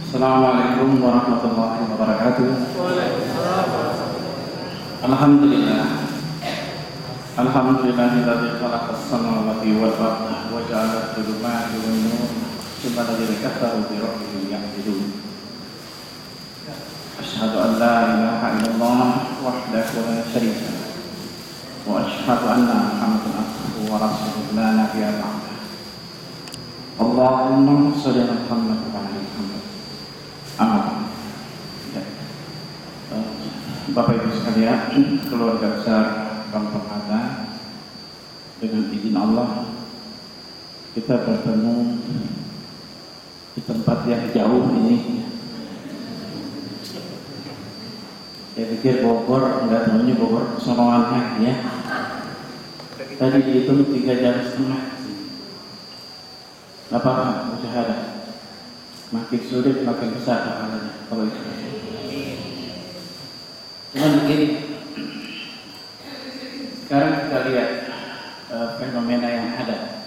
Assalamualaikum warahmatullahi wabarakatuh. Alhamdulillah. Alhamdulillahilladzi khalaqas samawati wal arda wa ja'ala adh-dhulumati wan nur thumma alladhina kafaru bi rabbihim ya'dilun. Asyhadu an la ilaha illallah wahdahu la syarika lahu wa asyhadu anna Muhammadan abduhu wa rasuluhu la nabiyya ba'dahu. Allahumma shalli ala Muhammad wa ala ali Muhammad. Amin. Bapak Ibu sekalian, keluarga besar Kampung Ada, dengan izin Allah kita bertemu di tempat yang jauh ini. Saya pikir Bogor, enggak tahunya Bogor kesonoan ya. Tadi dihitung 3,5 jam. Apa musyahadah? Makin sulit makin besar pahalanya kalau itu. Cuman begini, sekarang kita lihat fenomena yang ada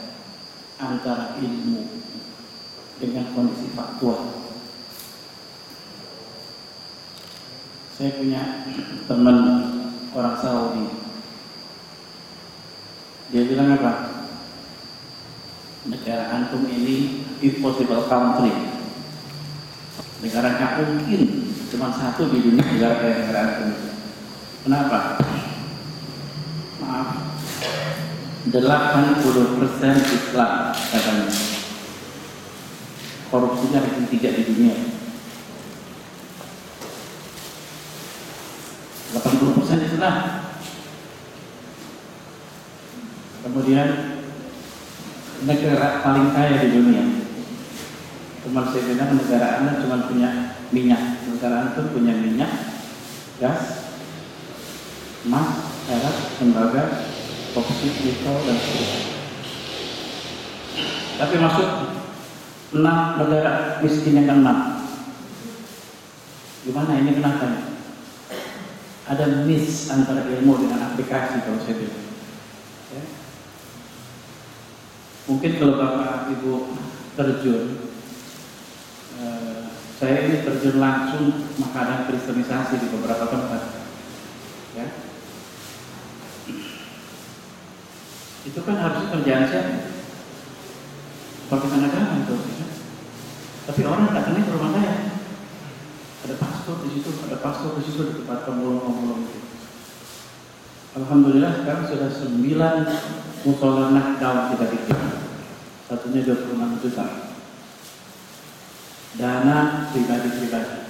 antara ilmu dengan kondisi faktual. Saya punya teman orang Saudi, dia bilang apa? Negara antum ini impossible country. Negara nggak mungkin cuma satu di dunia negara kayak negara antum. Kenapa? Maaf, 80% Islam katanya. Korupsinya ranking 3 di dunia. 80% Islam. Kemudian negara paling kaya di dunia. Cuma saya bilang negara Anda cuma punya minyak, negara Anda punya minyak, gas, emas, perak, tembaga, boksit, nikel dan sebagainya. Tapi masuk 6 negara miskin yang ke-6. Gimana ini kenapa? Ada miss antara ilmu dengan aplikasi kalau saya bilang. Ya. Mungkin kalau Bapak Ibu terjun, saya ini terjun langsung makanan kristenisasi di beberapa tempat, ya. Itu kan harus kerjaan saya, pakai agama itu, ya. Tapi orang datangnya ke rumah saya, ada pastor di situ, ada pastor di situ di tempat pemulung itu. Alhamdulillah sekarang sudah 9 mushola Nahdlatul kita bikin, satunya 26 juta. Dana pribadi-pribadi,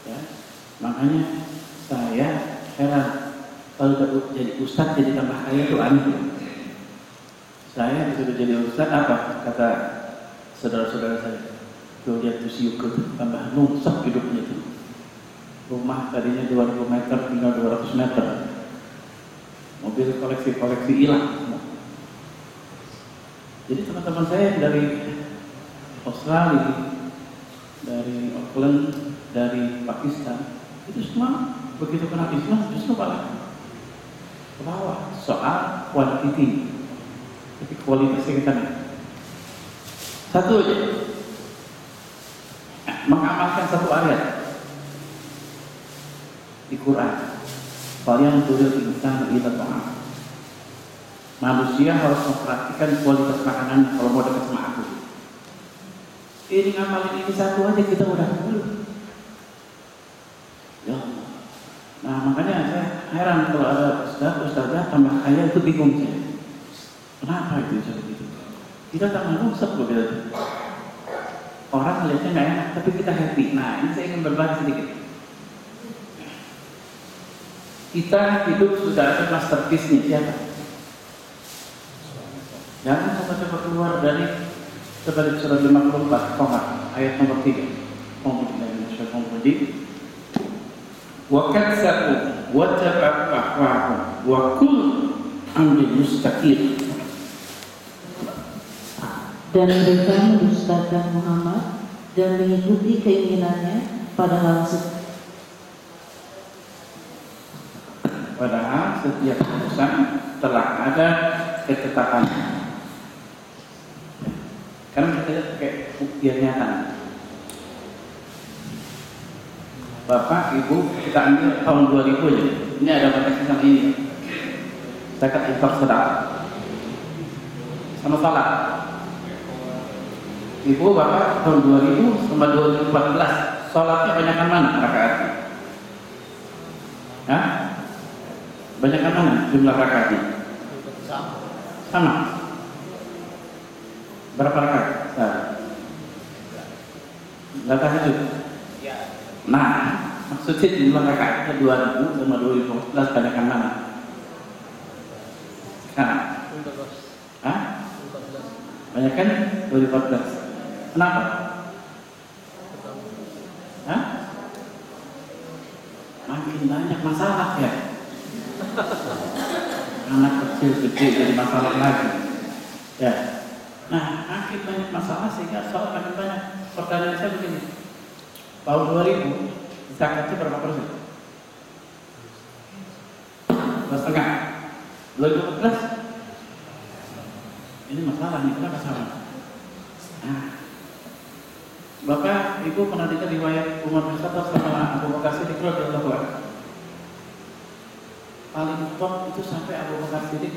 ya. Makanya saya heran kalau jadi ustadz jadi tambah kaya itu aneh. Saya sudah jadi ustadz apa kata saudara-saudara saya? Tuh lihat tuh siuku tambah nungsep hidupnya itu. Rumah tadinya 2000 meter tinggal 200 meter. Mobil koleksi hilang. Jadi teman-teman saya dari Australia, dari Auckland, dari Pakistan, itu semua begitu kena Islam justru malah ke bawah. Soal kuantiti, tapi kualitasnya kita nih. Satu aja, mengamalkan satu ayat di Quran. Kalian turut insan ila ta'am. Manusia harus memperhatikan kualitas makanan kalau mau dekat sama aku. Ini ngamalin ini satu aja kita udah dulu. Ya. Nah makanya saya heran kalau ada ustazah tambah kaya itu bingung saya. Kenapa itu bisa begitu? Kita tambah rusak loh kita. Orang melihatnya nggak enak, tapi kita happy. Nah ini saya ingin berbagi sedikit. Kita hidup sudah ada masterpiece-nya siapa? Jangan coba-coba keluar dari seperti surah 54 Qamar ayat nomor 3. Wa kadzabu wa taba'a ahwa'ahum wa kull amrin mustaqim. Dan mereka mendustakan Muhammad dan mengikuti keinginannya padahal setiap urusan telah ada ketetapannya. Karena kita pakai bukti nyata. Bapak, Ibu, kita ambil tahun 2000 aja. Ini ada konteksnya sama ini. Zakat infak sedekah. Sama salat. Ibu, Bapak, tahun 2000 sama 2014, salatnya banyakan mana rakaatnya? Hah? Banyakan mana jumlah rakaatnya? Sama. Berapa rakaat? Nggak tahajud. Nah, maksudnya jumlah rakaatnya 2000 sama 2014 banyakan mana? Sekarang? Hah? Banyakan 2014. Kenapa? Hah? Makin banyak masalah ya. Anak kecil gede jadi masalah lagi. Ya. Nah, makin banyak masalah sehingga soal makin banyak. Pertanyaan saya begini. Tahun 2000 zakatnya berapa persen? 2,5. 2014 ini masalah nih, kenapa sama? Nah, Bapak, Ibu pernah dengar riwayat Umar bin Khattab sama Abu Bakar Siddiq radhiyallahu anhu? Paling top itu sampai Abu Bakar Siddiq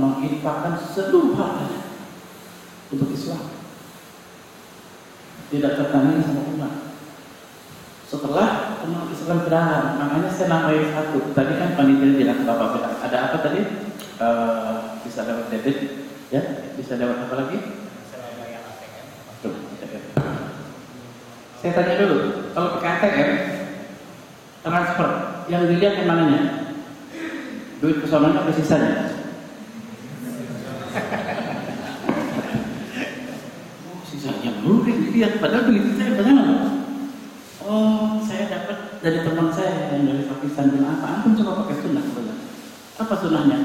menginfakkan seluruh hartanya untuk Islam. Tidak tertandingi sama umat. Setelah umat Islam berakhir, makanya saya namai satu. Tadi kan panitia bilang Bapak bilang ada apa tadi? Bisa dapat debit, ya? Bisa dapat apa lagi? Saya tanya dulu, kalau pakai ATM transfer, yang dilihat yang mananya? Duit kesonanya atau sisanya? Sisanya belum dilihat, padahal duit saya banyak. Oh, saya dapat dari teman saya yang dari Pakistan dan apa? Antum coba pakai sunnah sebenarnya. Apa sunnahnya?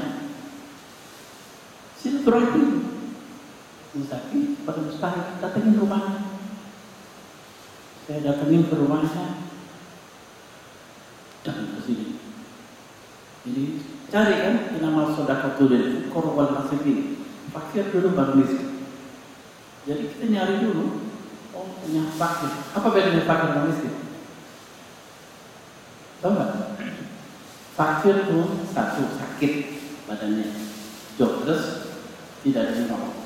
Silaturahmi. Mustahil, pada mustahil datangin rumahnya. Saya datangin ke rumahnya dan ke sini. Jadi cari kan nama sedekahul fuqara wal masakin. Fakir dulu baru miskin. Jadi kita nyari dulu. Oh, punya fakir. Apa bedanya fakir dan miskin? Tahu nggak? Fakir itu satu sakit badannya, jobless, tidak ada uang.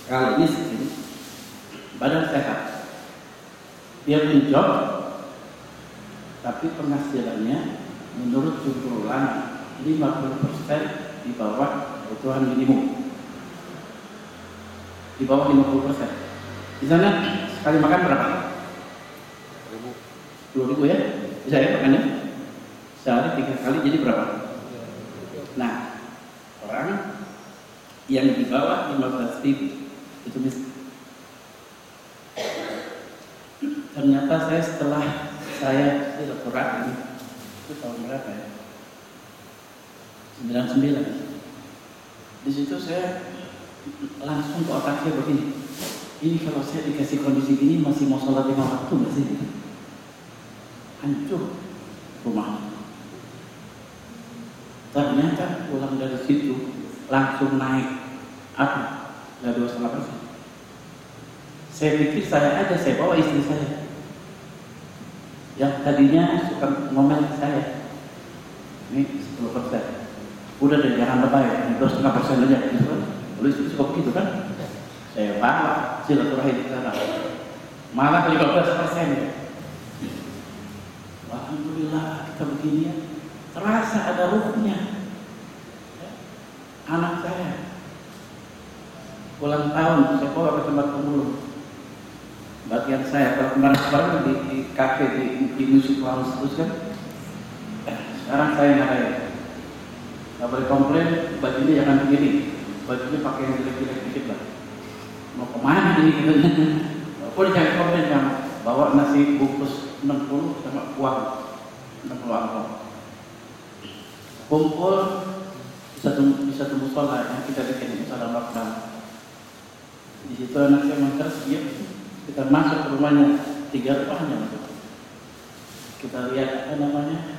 Kalau miskin, badan sehat, dia punya job, tapi penghasilannya menurut jumhur ulama 50% di bawah kebutuhan minimum, di bawah 50%. Di sana sekali makan berapa? 10.000 ya? Bisa ya makannya? Sehari 3 kali jadi berapa? Nah, orang yang di bawah 15.000 itu miskin. Ternyata setelah saya silaturahmi itu tahun berapa ya? 99. Di situ saya langsung ke otak saya begini. Ini kalau saya dikasih kondisi gini masih mau sholat 5 waktu nggak sih? Hancur rumah. Ternyata pulang dari situ langsung naik apa? Nggak 2,5%. Saya pikir saya aja, saya bawa istri saya yang tadinya suka ngomel ke saya. Ini 10%. Udah deh, jangan lebay, 2,5% aja gitu kan. Lalu istri suka begitu kan. Saya bawa silaturahmi di sana. Malah 15% ya. Alhamdulillah kita begini ya. Terasa ada ruhnya. Anak saya ulang tahun, saya bawa ke tempat pemulung. Bagian saya kalau kemarin di kafe di Music House terus kan. Sekarang saya nggak boleh komplain, bajunya jangan begini, bajunya pakai yang jelek-jelek dikit lah. Mau kemana ini gitu? Boleh jangan komplain, yang bawa nasi bungkus 60 sama uang 60 angkot. Kumpul bisa tunggu sholat yang kita bikin sholat lockdown. Di situ anak saya mangkar siap. Kita masuk ke rumahnya, 3 rumahnya. Kita lihat apa namanya,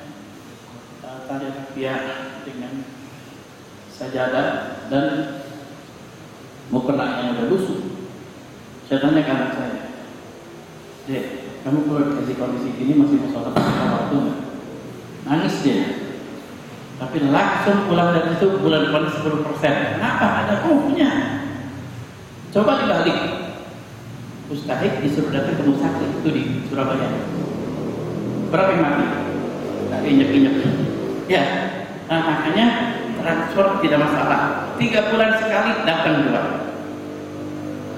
tari rakyat dengan sajadah dan mau kena yang udah busuk. Saya tanya ke anak saya, Dek, kamu kalau dikasih kondisi gini masih mau sholat waktu nggak? Nangis dia. Tapi langsung pulang dari itu bulan depan 10%. Kenapa? Ada punya. Coba dibalik. Mustahik disuruh datang ke musakit itu di Surabaya. Berapa yang mati? Tak injek-injek. Ya, nah, makanya transfer tidak masalah. 3 bulan sekali datang juga.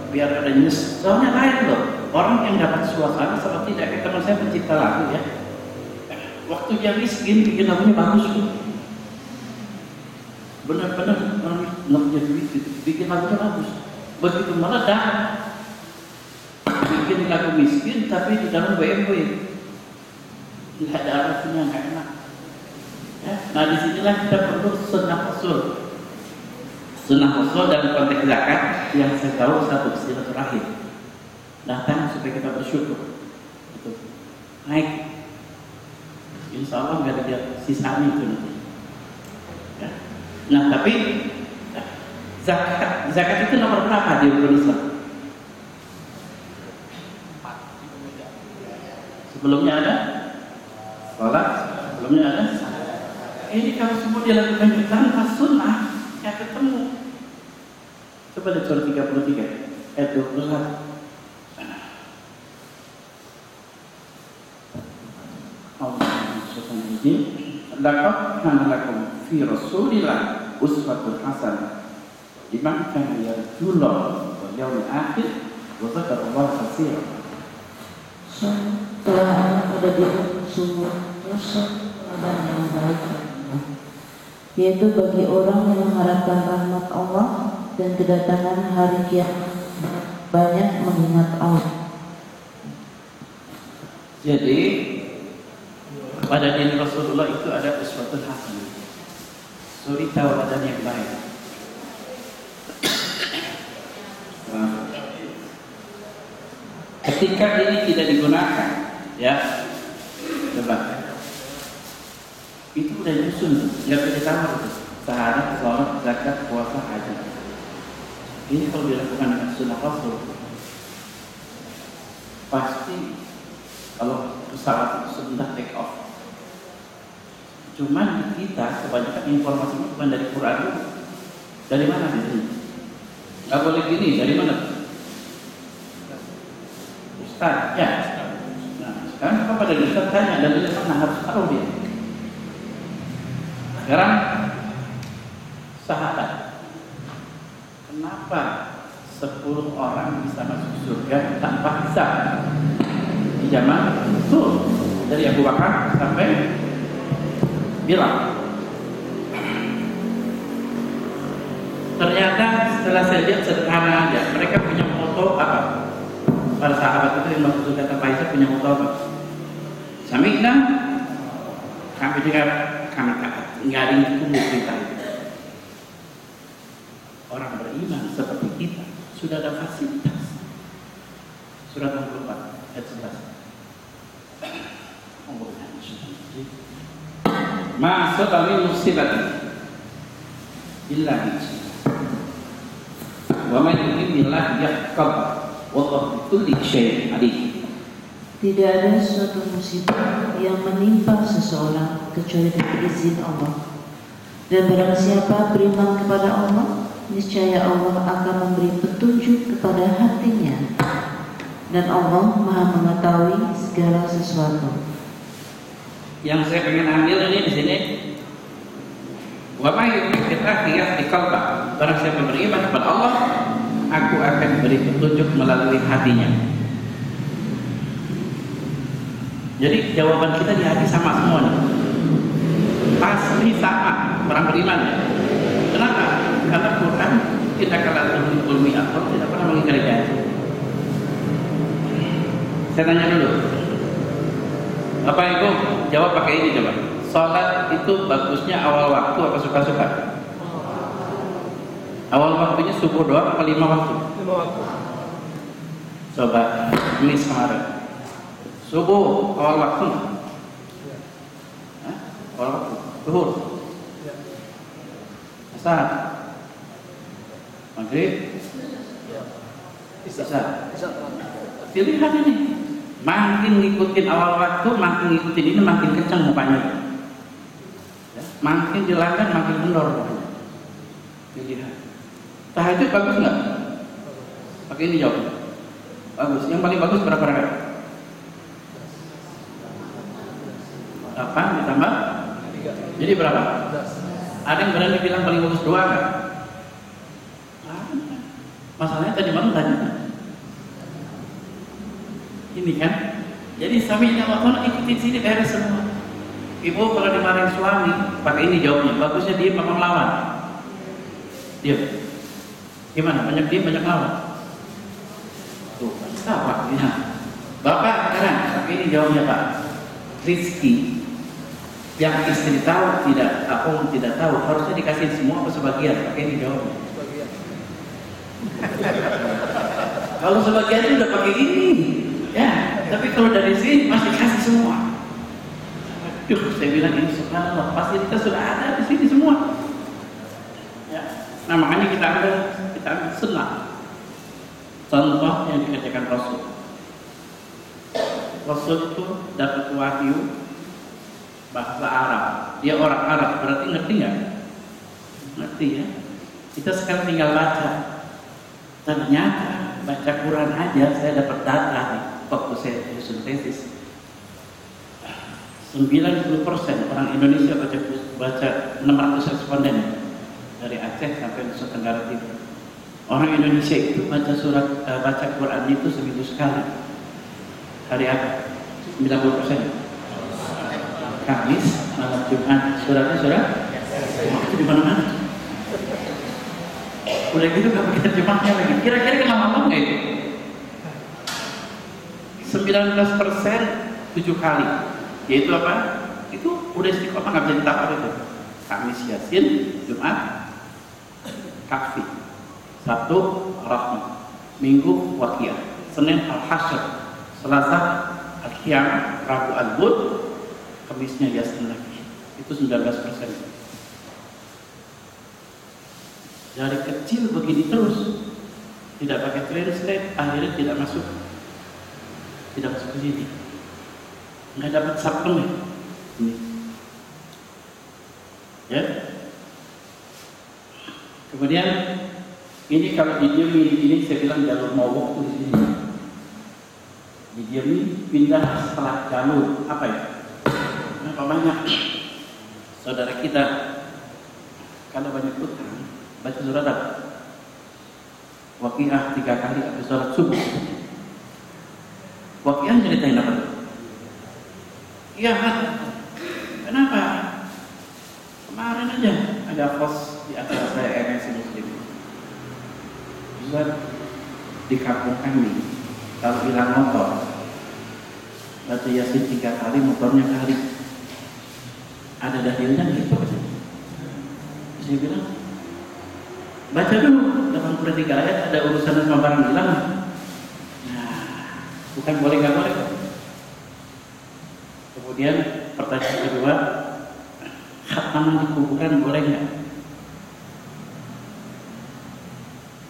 Biar ada nyes. Soalnya lain loh. Orang yang dapat suasana seperti tidak. Teman saya pencipta lagu ya. Waktu dia miskin bikin lagunya bagus tuh. Benar-benar orang nggak punya duit gitu. Bikin lagunya bagus. Begitu meledak, bikin lagu miskin tapi di dalam BMW. Tidak ada artinya, nggak enak. Ya? Nah disinilah kita perlu sunnah rasul. Sunnah rasul dalam konteks zakat yang saya tahu satu silaturahim. Datang supaya kita bersyukur. Itu naik. Insya Allah nggak ada sisanya itu nanti. Ya? Nah tapi zakat itu nomor berapa di hukum Islam? Sebelumnya ada sholat, sebelumnya ada. Ini kalau semua dilakukan tanpa sunnah, ya ketemu. Coba lihat surah 33 ayat 21. Laqad kana lakum fi Rasulillah uswatun hasanah liman kana yarjullaha wal yawmil akhir wa dzakara Allaha katsiran. Telah ada di sumber Rasul dan yang baik, yaitu bagi orang yang mengharapkan rahmat Allah dan kedatangan hari kiamat, banyak mengingat Allah. Jadi pada diri Rasulullah itu ada uswatun hasanah, suri tauladan yang baik. Ketika ini tidak digunakan, ya, coba itu udah nyusun, nggak bisa tambah itu. Syahadat, sholat, zakat, puasa, haji. Ini kalau dilakukan dengan sunnah Rasul, pasti kalau pesawat itu sudah take off. Cuman kita kebanyakan informasi bukan dari Quran itu. Dari mana ini? Nggak boleh gini, dari mana? Ustaz, ya. Nah, sekarang apa dari Ustaz tanya, dan dari mana harus tahu dia. Sekarang sahabat, kenapa 10 orang bisa masuk surga tanpa hisab? Di zaman itu dari Abu Bakar sampai Bilal. Ternyata setelah saya lihat sederhana aja, mereka punya moto apa? Para sahabat itu yang masuk surga tanpa hisab punya moto apa? Sami'na, kami dengar, kami taat. Nggak ada yang tunggu cerita itu. Orang beriman seperti kita sudah ada fasilitas. Surat 64 ayat 11. Masuk kami musibat illa wa man yu'minillah yaqab wallahu bikulli syai'in alim. Tidak ada suatu musibah yang menimpa seseorang kecuali dengan izin Allah. Dan barang siapa beriman kepada Allah, niscaya Allah akan memberi petunjuk kepada hatinya. Dan Allah Maha mengetahui segala sesuatu. Yang saya pengen ambil ini di sini, wa may yu'min billahi yahdi qalbah. Barang siapa beriman kepada Allah, aku akan beri petunjuk melalui hatinya. Jadi jawaban kita di hati sama semua nih. Pasti sama orang beriman ya. Kenapa? Karena Quran kita kala ulmi atau tidak pernah mengingkari janji. Saya tanya dulu, Bapak Ibu jawab pakai ini coba. Sholat itu bagusnya awal waktu apa suka-suka? Awal waktunya subuh doang apa 5 waktu? 5 waktu. Coba ini kemarin. Subuh awal waktu. Hah? Awal waktu. Zuhur. Asar. Maghrib. Isya. Pilihan ini. Makin ngikutin awal waktu, makin ngikutin ini makin kencang mukanya. Ya, makin dilanggar makin kendor mukanya. Dilihat. Tahajud bagus nggak? Pakai ini jawab. Bagus. Yang paling bagus berapa rakaat? 8 ditambah 3. Jadi berapa? Ada yang berani bilang paling bagus 2 kan? Masalahnya tadi malam tanya. Ini kan? Jadi sami'na wa ata'na, ikutin sini beres semua. Ibu kalau dimarahin suami, pakai ini jawabnya. Bagusnya dia apa melawan? Dia. Gimana? Banyak dia, banyak lawan. Tuh, sama ya. Bapak sekarang pakai ini jawabnya Pak. Rizki yang istri tahu tidak, aku tidak tahu, harusnya dikasih semua atau sebagian? Pakai ini jawabnya. Kalau sebagian itu udah pakai ini, ya. Tapi kalau dari sini masih kasih semua. Aduh, saya bilang ini subhanallah, pasti kita sudah ada di sini semua. Ya. Nah makanya kita ambil sunnah. Contoh yang dikerjakan Rasul. Rasul itu dapat wahyu bahasa Arab. Dia orang Arab, berarti ngerti nggak? Ngerti ya. Kita sekarang tinggal baca. Ternyata baca Quran aja saya dapat data nih waktu saya susun tesis. 90% orang Indonesia baca 600 responden dari Aceh sampai Nusa Tenggara Timur. Orang Indonesia itu baca Quran itu seminggu sekali. Hari apa? 90%. Kamis, malam Jumat. Suratnya surat? Itu di mana-mana. Udah gitu gak pakai terjemahnya lagi. Kira-kira kenapa ngomong nggak itu? 19% 7 kali. Yaitu apa? Itu udah istiqomah, nggak bisa ditawar itu. Kamis Yasin, Jumat Kahfi, Sabtu Rahmat, Minggu Waqiah, Senin Al-Hasyr, Selasa Al-Qiyamah, Rabu Al-Bud, Kamisnya Yasin lagi. Itu 19%. Dari kecil begini terus, tidak pakai translate, akhirnya tidak masuk ke sini, nggak dapat suplemen ini, ya. Kemudian ini kalau didiami ini saya bilang jalur mogok tuh di sini, didiami pindah setelah jalur apa ya? Kenapa banyak saudara kita kalau banyak utang baca surat apa? Waqiah 3 kali habis sholat subuh. Waqiah ceritain apa? Kiamat. Kenapa? Kemarin aja ada pos di atas saya MSI Muslim. Ustaz, di kampung kami kalau hilang motor baca Yasin 3 kali, motornya kali. Ada dalilnya gitu aja. Saya bilang baca dulu 83 ayat, ada urusan sama barang hilang. Nah, bukan boleh nggak boleh. Kemudian pertanyaan kedua, khataman di kuburan boleh nggak?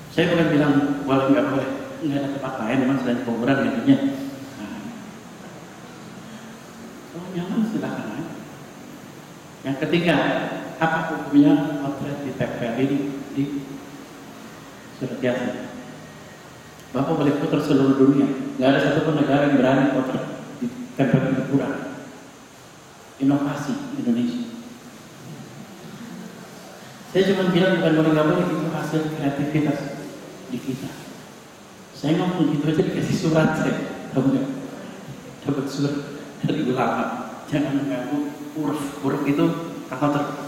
Saya bukan bilang boleh nggak boleh, nggak ada tempat lain memang selain kuburan intinya. Nah, kalau nyaman silakan aja. Yang ketiga, apa hukumnya potret ditempelin di surat Yasin? Bapak boleh putar seluruh dunia, nggak ada satupun negara yang berani potret ditempel di kuburan. Inovasi Indonesia. Saya cuma bilang bukan boleh nggak boleh, itu hasil kreativitas di kita. Saya ngomong gitu aja dikasih surat, saya tahu nggak? Dapat surat dari ulama, jangan mengganggu huruf itu karakter.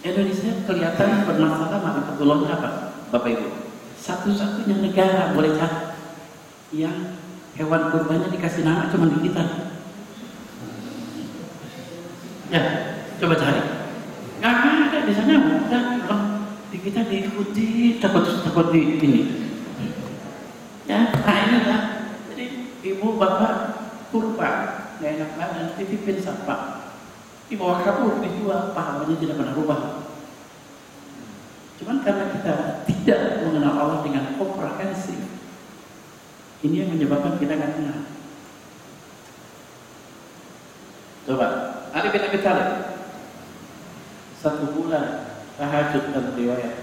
Indonesia kelihatan bermasalah makhluk apa, Bapak Ibu? Satu-satunya negara boleh cari yang hewan kurbannya dikasih nama cuma di kita. Ya, coba cari. Nggak ada di sana, udah di kita diikuti takut di ini. Ya, nah ini lah. Jadi ibu bapak kurban, nggak enak badan, titipin sampah. Dibawa kabur, dijual, pahalanya tidak pernah rubah. Cuman karena kita tidak mengenal Allah dengan komprehensif, Ini yang menyebabkan kita nggak tenang. Coba, Ali bin Abi Thalib 1 bulan tahajud dan riwayat,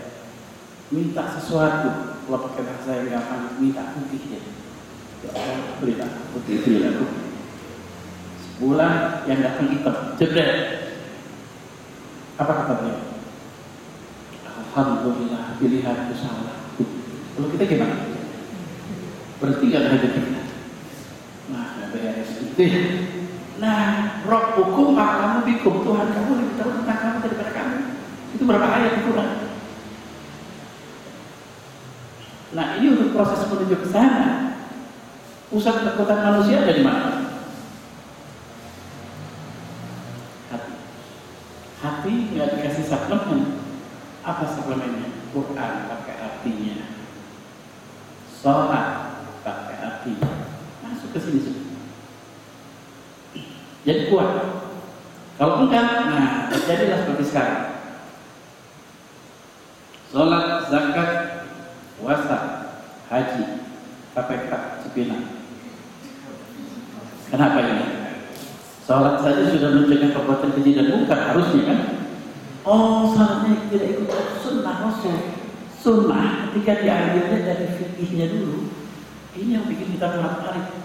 minta sesuatu, kalau pakai bahasa yang gampang, minta putih dia. Ya Allah, berilah putih itu ya aku. Sebulan yang datang hitam, jebret. Apa kata beliau? Alhamdulillah, pilihanku salah. Kalau kita gimana? Berarti gak ada kita. Nah, beres itu. Nah, Rabbukum a'lamu bikum, Tuhan kamu lebih tahu tentang kamu daripada kamu. Itu berapa ayat itu kan? Nah, ini untuk proses menuju ke sana. Pusat kekuatan manusia ada di mana? Hati. Hati nggak dikasih suplemen. Apa suplemennya? Quran pakai artinya. Sholat pakai artinya. Masuk ke sini semua. Jadi kuat. Kalau enggak, nah terjadilah seperti sekarang. Sholat, zakat, puasa, haji, KPK, Cipinang. Kenapa ini? Sholat saja sudah mencegah perbuatan keji dan munkar harusnya kan? Oh, sholatnya tidak ikut sunnah Rasul. Sunnah ketika diambilnya dari fikihnya dulu. Ini yang bikin kita bolak-balik.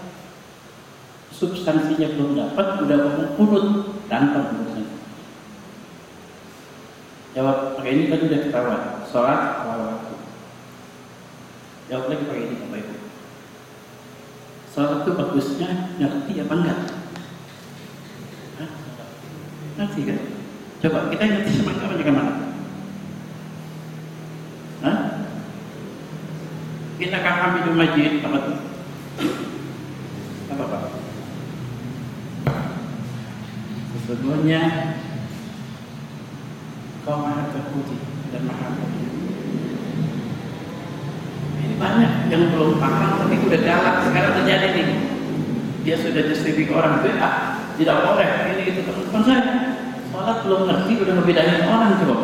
Substansinya belum dapat, udah ngomong kunut dan urusan. Jawab pakai ini tadi udah ketahuan. Sholat awal waktu. Jawab lagi pakai ini Bapak Ibu. Sholat itu bagusnya ngerti apa enggak? Hah? Ngerti kan? Coba kita ngerti sama enggak ke mana? Hah? Kita kami di masjid apa tuh? Apa Pak? Sesungguhnya Kau maha terpuji dan maha mulia. Ini banyak yang belum paham tapi udah galak sekarang terjadi nih. Dia sudah justifik orang itu, tidak boleh ini itu teman saya. Sholat belum ngerti udah ngebedain orang coba.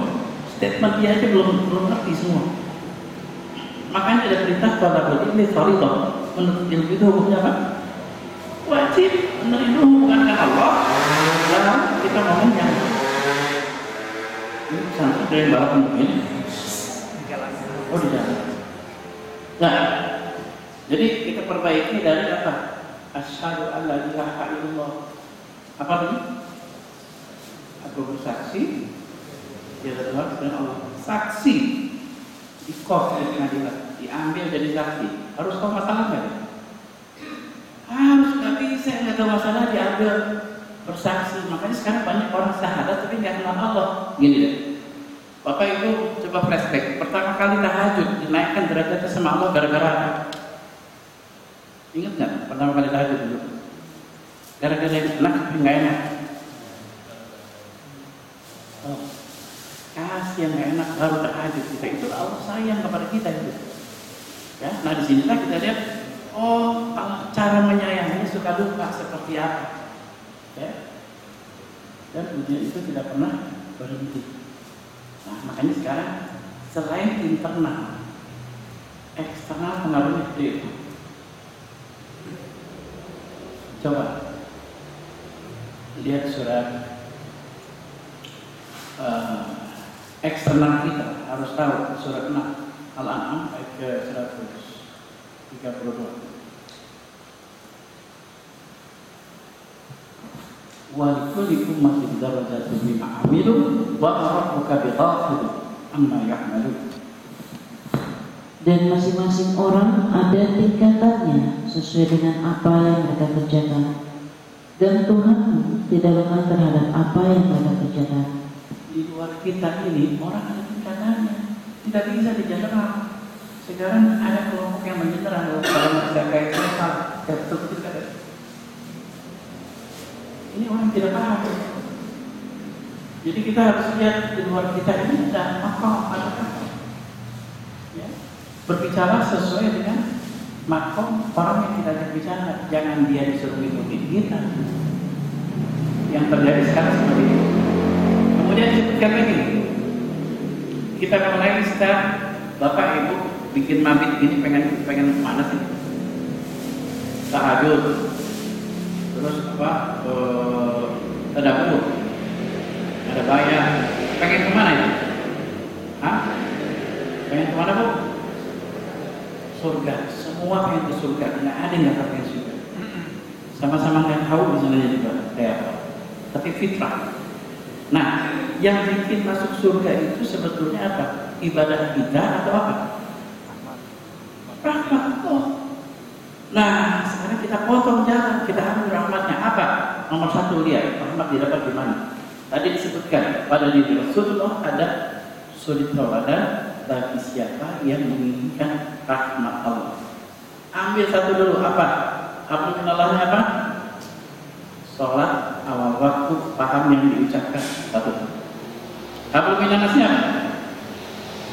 Statement dia aja belum ngerti semua. Makanya ada perintah talabul ilmi fardhah. Menuntut ilmu itu hukumnya apa? Wajib. Menuntut hubungan dengan Allah. Dalam kita ngomongnya. Ini sampai dari bawah mungkin. Oh di jalan. Nah, jadi kita perbaiki dari apa? Asyhadu an la ilaha illallah. Apa tadi? Aku bersaksi tiada Tuhan selain Allah. Saksi di kos di pengadilan diambil jadi saksi. Harus tahu masalah nggak? Harus, tapi saya nggak tahu masalah diambil bersaksi. Makanya sekarang banyak orang syahadat tapi nggak kenal Allah. Gini deh, Bapak Ibu coba flashback. Pertama kali tahajud dinaikkan derajatnya sama Allah gara-gara apa? Ingat nggak? Pertama kali tahajud dulu. Gara-gara yang enak tapi nggak enak. Oh, kasih yang nggak enak baru tahajud kita. Itu Allah sayang kepada kita itu. Ya, nah di sinilah kita lihat. Oh, cara menyayangi suka duka seperti apa? Ya. Dan ujian itu tidak pernah berhenti. Nah, makanya sekarang selain internal, eksternal pengaruhnya gede. Coba lihat surat eksternal kita harus tahu surat 6 Al-An'am ayat ke 132. Wa likulli ummatin darajatun mimma 'amilu wa rabbuka bighafilin amma ya'malun. Dan masing-masing orang ada tingkatannya sesuai dengan apa yang mereka kerjakan. Dan Tuhanmu tidak lemah terhadap apa yang mereka kerjakan. Di luar kita ini orang ada tingkatannya, tidak bisa dijeneral. Sekarang ada kelompok yang menjeneral kalau tidak kayak total, betul kan? Ini orang tidak paham. Jadi kita harus lihat di luar kita ini ada makom, ada apa? Ya. Berbicara sesuai dengan makom orang yang kita berbicara. Jangan dia disuruh ikuti kita. Yang terjadi sekarang seperti itu. Kemudian disebutkan lagi, kita mulai sekarang Bapak Ibu bikin mabit ini pengen mana sih? tahajud, terus tadabbur, ada bayar. Pengen kemana itu? Hah? Pengen kemana bu? Surga. Semua pengen ke surga. Nggak ada yang nggak pengen surga. Sama-sama nggak tahu misalnya juga kayak apa. Tapi fitrah. Nah, yang bikin masuk surga itu sebetulnya apa? Ibadah kita atau apa? Rahmat Allah. Nah, sekarang kita potong jalan, kita ambil rahmatnya apa? Nomor satu lihat, rahmat didapat di mana? Tadi disebutkan pada diri Rasulullah ada suri tauladan bagi siapa yang menginginkan rahmat Allah. Ambil satu dulu apa? Apa menolaknya apa? Sholat awal waktu, paham yang diucapkan satu. Apa minanasnya?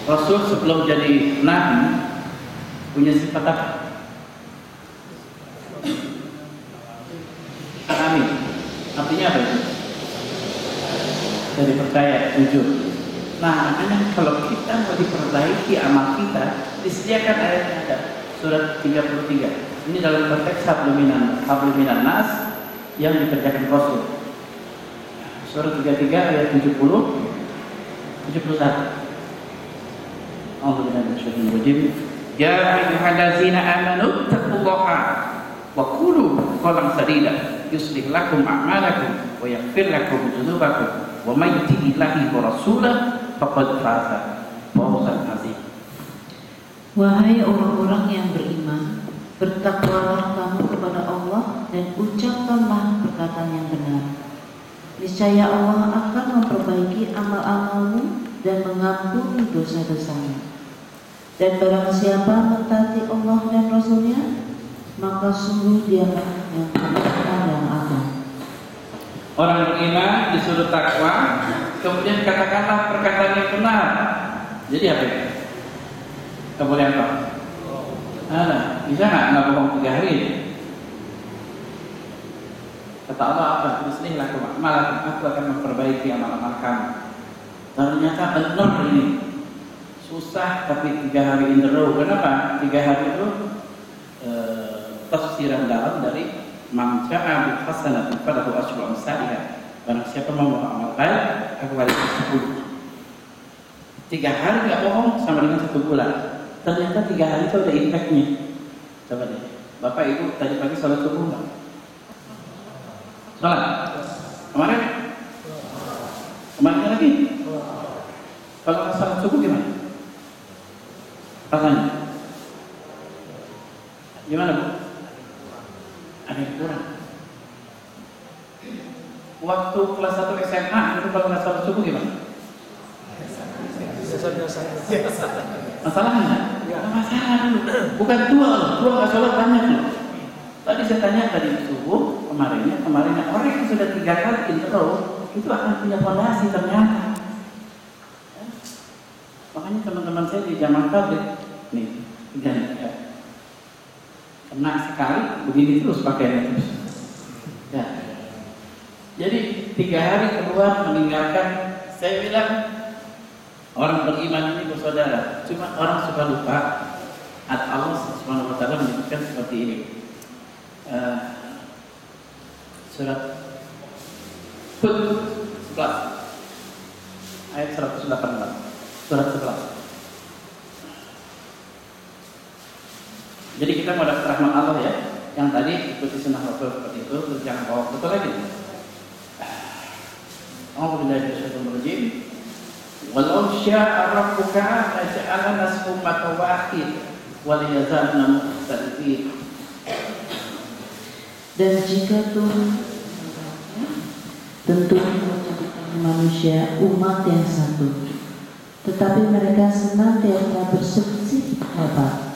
Rasul sebelum jadi nabi punya sifat apa? Amin. Artinya apa itu? Jadi percaya, jujur. Nah, makanya kalau kita mau diperbaiki amal kita, disediakan ayatnya ada surat 33. Ini dalam konteks hablinan nas yang dikerjakan Rasul. Surat 33 ayat 71. Alhamdulillah bersyukur wajib. Ya ayyuhallazina amanu taqullaha wa qulu qawlan sadida yuslih lakum a'malakum wa yaghfir lakum dzunubakum wa may yuti'illahi wa rasulahu faqad faza fawzan 'azim. Wahai orang-orang yang beriman, bertakwalah kamu kepada Allah dan ucapkanlah perkataan yang benar. Niscaya Allah akan memperbaiki amal-amalmu dan mengampuni dosa-dosamu. Dan barang siapa mentaati Allah dan Rasulnya, maka sungguh dialah yang benar dan agung. Orang beriman disuruh takwa, kemudian katakanlah perkataan yang benar. Jadi apa itu? Kemudian apa? Bisa nggak bohong 3 hari? Kata Allah apa? Bismillah, aku akan memperbaiki amal-amal kamu. Ternyata benar ini. Susah tapi 3 hari in a row. Kenapa? 3 hari itu tafsiran dalam dari man ja'a bil hasanati falahu asyru amsalha. Barang siapa mau beramal baik, aku balik 10. 3 hari nggak bohong sama dengan 1 bulan. Ternyata 3 hari itu ada impactnya. Coba deh, Bapak Ibu tadi pagi sholat subuh nggak? Sholat? Kemarin lagi? Kalau nggak sholat subuh gimana? Rasanya? Gimana Bu? Ada yang kurang. Waktu kelas 1 SMA itu kalau nggak sholat subuh gimana? Masalahnya? Nggak masalah dulu. Bukan tua nggak sholat banyak loh. Tadi saya tanya tadi subuh kemarinnya orang yang sudah 3 kali in a row itu akan punya fondasi ternyata. Makanya teman-teman saya di zaman tablet nih, kena sekali begini terus pakainya terus. Ya. Jadi 3 hari keluar meninggalkan, saya bilang orang beriman ini bersaudara. Cuma orang suka lupa. Allah Subhanahu wa taala menyebutkan seperti ini. Surat Hud 11 ayat 118. Surat 11. Jadi kita mau dapat rahmat Allah ya. Yang tadi ikuti sunnah Rasul seperti itu, terus jangan bawa betul lagi. Alhamdulillah bismillahirrahmanirrahim. Walau syaa rabbuka laja'ala nas ummatan wahid wa liyazalna mukhtalifin. Dan jika Tuhan tentu menjadikan manusia umat yang satu, tetapi mereka senantiasa berselisih hebat.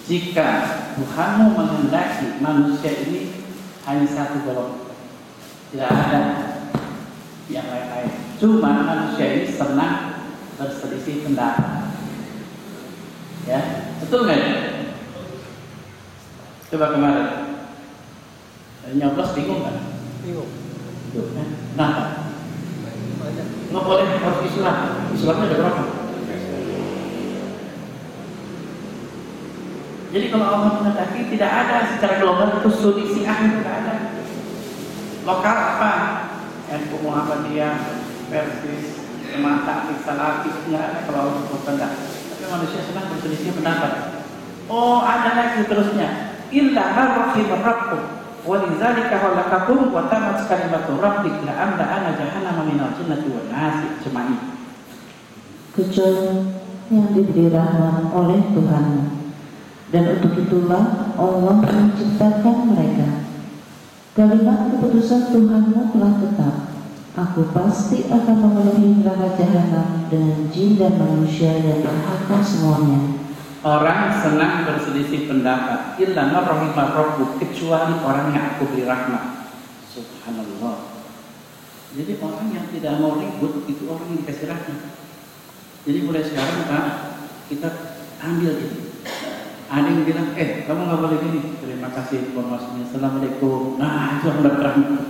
Jika Tuhanmu menghendaki manusia ini hanya satu golongan, tidak ada yang lain-lain. Cuma manusia ini senang berselisih pendapat. Ya, betul nggak? Coba kemarin nyoblos bingung kan? Bingung. Kenapa? Nggak boleh harus Islamnya ada berapa? Jadi kalau Allah menghendaki, tidak ada secara global itu studi Syiah, tidak ada. Lokal apa? NU Muhammadiyah, Persis, Jemaah Salafi, tidak ada kalau Allah berkehendak. Tapi manusia senang berselisih pendapat. Oh, ada lagi terusnya. Illa man rahimar rabbuh wa lidzalika khalaqakum wa tamat kalimatu rabbik la amla ana jahannama minal jinnati wan nasi ajma'in. Kecuali yang diberi rahmat oleh Tuhan, dan untuk itulah Allah menciptakan mereka. Kalimat keputusan Tuhanmu telah tetap. Aku pasti akan memenuhi neraka jahanam dengan jin dan manusia yang berhak semuanya. Orang senang berselisih pendapat. Illa man rahimar rabbuh, kecuali orang yang aku beri rahmat. Subhanallah. Jadi orang yang tidak mau ribut itu orang yang dikasih rahmat. Jadi mulai sekarang Pak, kita ambil ini. Ada yang bilang, kamu nggak boleh gini. Terima kasih informasinya. Assalamualaikum. Nah, itu orang dapat rahmat.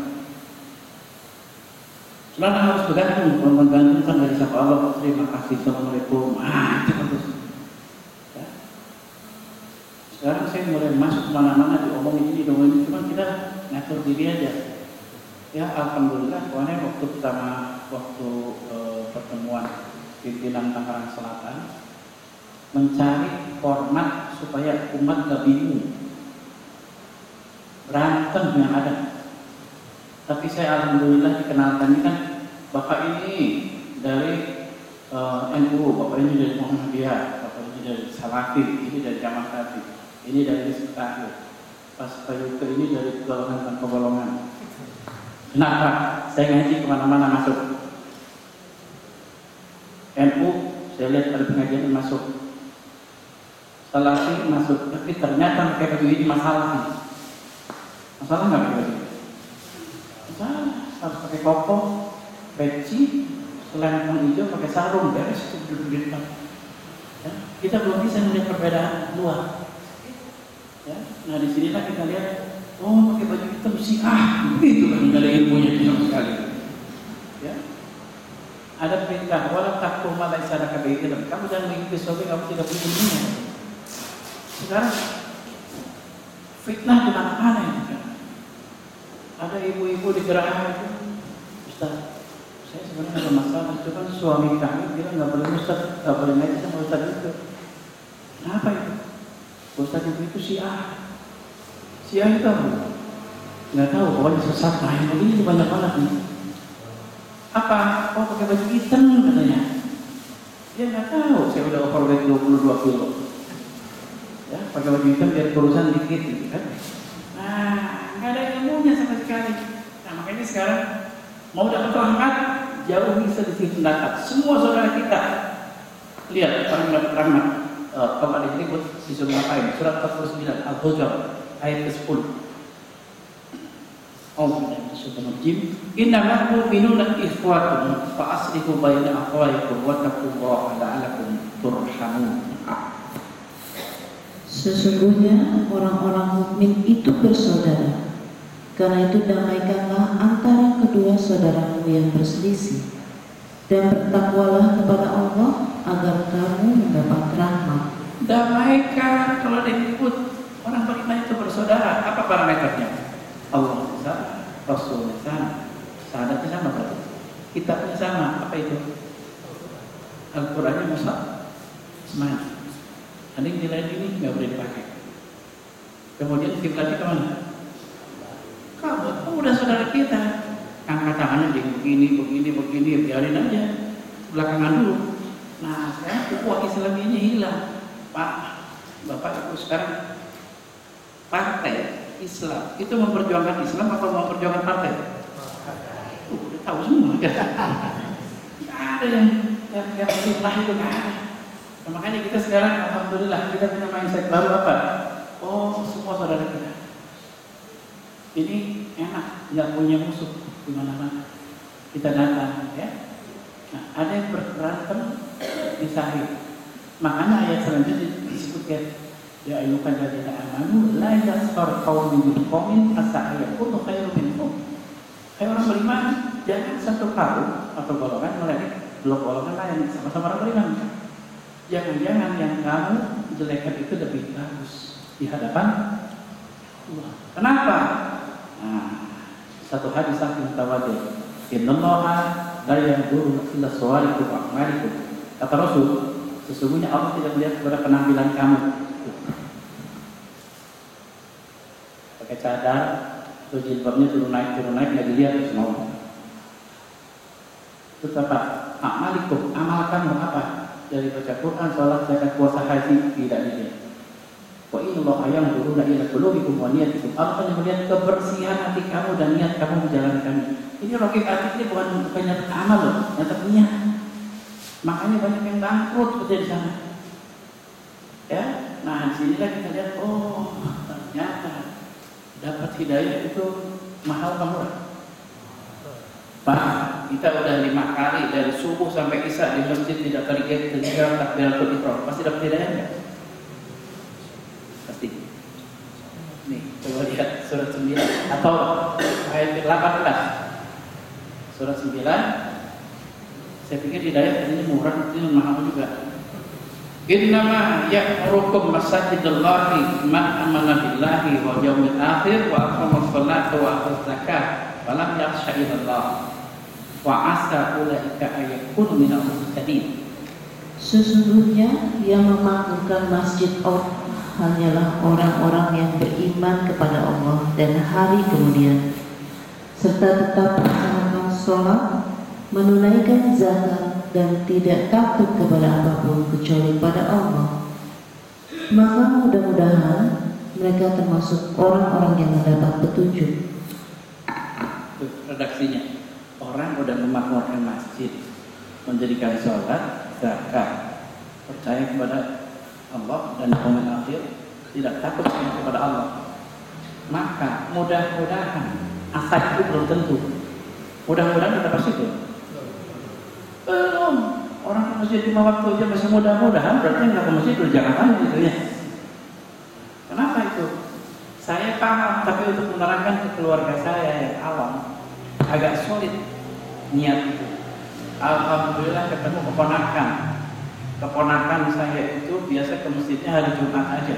Selalu harus bergantung, menggantungkan dari siapa Allah. Terima kasih. Assalamualaikum. Ah, itu bagus. Ya. Sekarang saya mulai masuk kemana-mana diomongin ini, diomongin ini. Cuma kita ngatur diri aja. Ya, alhamdulillah. Kemarin waktu pertama pertemuan pimpinan Tangerang Selatan mencari format supaya umat gak bingung berantem yang ada. Tapi saya alhamdulillah dikenalkan ini kan bapak ini dari NU, bapak ini dari Muhammadiyah, bapak ini dari Salafi, ini dari Jamaah Tabi, ini dari Hizbut Tahrir, pas Payuke ini dari golongan tanpa golongan. Kenapa? Saya ngaji kemana-mana masuk. NU saya lihat ada pengajian masuk, Salafi masuk, tapi ternyata pakai baju ini masalah. Masalah nggak pakai baju? Masalah, harus pakai koko, peci, selempang hijau, pakai sarung, beres itu berdiri. Ya, kita belum bisa melihat perbedaan luar. Ya, nah disinilah kita lihat, oh pakai baju hitam Syiah, itu kan nggak ada ilmunya sama sekali. Ya. Ada perintah, walau takut malah sana kebaikan. Kamu jangan mengikuti sesuatu kamu tidak punya ilmunya. Sekarang fitnah di mana-mana ini kan. Ada ibu-ibu di geraha itu, Ustaz, saya sebenarnya ada masalah, itu kan suami kami bilang nggak boleh Ustaz, nggak boleh ngaji sama Ustaz itu. Kenapa itu? Ustaz itu Syiah. Syiah itu apa? Nggak tahu, pokoknya sesat. Nah ini banyak banget nih. Apa? Oh pakai baju hitam katanya. Dia nggak tahu. Saya udah overweight 22 kilo. Ya, pakai baju hitam biar kurusan dikit, gitu kan? Nah, nggak ada ilmunya sama sekali. Nah makanya sekarang mau dapat rahmat, jauhi selisih pendapat. Semua saudara kita lihat orang yang dapat rahmat. Kalau ada yang ribut disuruh ngapain? Surat 49 Al-Hujurat ayat ke-10. Innamal mu'minuna ikhwatun fa aslihu baina akhawaykum wattaqullaha la'allakum turhamun. Sesungguhnya orang-orang mukmin itu bersaudara. Karena itu damaikanlah antara kedua saudaramu yang berselisih, dan bertakwalah kepada Allah agar kamu mendapat rahmat. Damaikan kalau diribut. Orang beriman itu bersaudara. Apa parameternya? Allah sama, Rasulnya sama, sahadatnya sama berarti. Kitabnya sama. Apa itu? Al-Qurannya Musa semuanya. Ada yang nilai ini nggak boleh dipakai. Kemudian kiblatnya kemana? Kamu udah saudara kita. Angkat tangannya di begini, biarin aja. Belakangan dulu. Nah sekarang ukhuwah Islamiyahnya hilang. Pak, Bapak Ibu sekarang partai Islam itu memperjuangkan Islam atau memperjuangkan partai? Udah tahu semua. Nggak ada yang fitnah itu nggak ada. Nah, makanya kita sekarang alhamdulillah kita punya mindset baru apa? Oh semua saudara kita. Ini enak, nggak punya musuh di mana-mana. Kita datang, ya. Nah, ada yang berantem di sahih. Makanya ayat selanjutnya disebutkan, ya ayyuhal ladzina amanu la yaskhar qaumun min qaumin asa yakunu khairum minhum. Hai orang beriman, jangan satu kaum atau golongan meledek golongan lain, sama-sama orang beriman. Jangan-jangan yang kamu jelekan itu lebih bagus. di hadapan Allah. Kenapa? Nah, satu hadis saking mutawatir. Innallaha la yanzuru ila suwarikum wa a'malikum. Kata Rasul, sesungguhnya Allah tidak melihat kepada penampilan kamu. Pakai cadar, atau jilbabnya turun naik, nggak dilihat semua. Terus apa? A'malikum, amal kamu apa? Dari baca Quran, sholat, zakat, puasa, haji, tidak dilihat. Wa innallaha yanzuru ila qulubikum wa niyatikum. Allah akan melihat kebersihan hati kamu dan niat kamu menjalankannya. Ini rokib hati ini bukan nyata amal loh, nyata niat. Makanya banyak yang bangkrut kerja di sana. Ya, nah di sinilah kita lihat, oh ternyata dapat hidayah itu mahal apa murah? Pak, kita udah 5 kali dari subuh sampai isya di masjid tidak terlihat takbiratul ihram, pasti dapat hidayah nggak? Pasti. Nih, coba lihat surat 9 atau ayat 18. Surat 9. Saya pikir hidayah ini murah, ini mahal juga. Innama ya'murukum masajidallahi man amana billahi wal yawmil akhir wa aqama sholata wa ata zakat wa lam yakhsha illallah wa asa ulaika ayakunu minal muhtadin. Sesungguhnya yang memakmurkan masjid Allah hanyalah orang-orang yang beriman kepada Allah dan hari kemudian, serta tetap melaksanakan sholat, menunaikan zakat, dan tidak takut kepada apapun kecuali pada Allah. Maka mudah-mudahan mereka termasuk orang-orang yang mendapat petunjuk. Redaksinya, orang udah memakmurkan masjid, mendirikan sholat, zakat, percaya kepada Allah dan hari akhir, tidak takut kepada Allah. Maka mudah-mudahan, asal itu belum tentu. Mudah-mudahan kita pasti itu. Belum. Orang ke masjid 5 waktu aja masih mudah-mudahan, berarti nggak ke masjid udah jangan lagi gitu ya. Kenapa itu? Saya paham, tapi untuk menerangkan ke keluarga saya yang awam agak sulit niat itu. Alhamdulillah ketemu keponakan saya itu biasa ke masjidnya hari Jumat aja.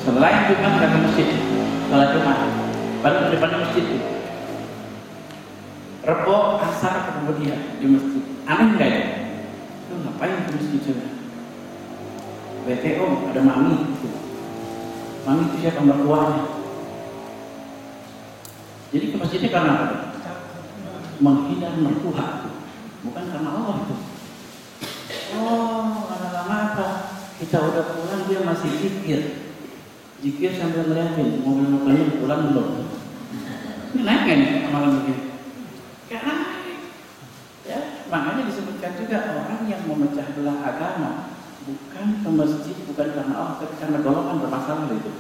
Selain Jumat nggak ke masjid, sholat Jumat. Baru di depan masjid itu. Rebo asar ketemu dia di masjid. Aneh nggak ya? Lu ngapain ke masjid juga? BTO ada mami. Mami itu siapa mertuanya? Jadi ke masjidnya karena apa? Menghindar mertua, bukan karena Allah itu. Oh, lama-lama apa? Kita udah pulang dia masih zikir sambil ngeliatin mobil-mobilnya pulang belum? Ini naik kan amalan begini? Karena ya, makanya disebutkan juga orang yang memecah belah agama bukan ke masjid, bukan karena Allah, tapi karena golongan bermasalah itu.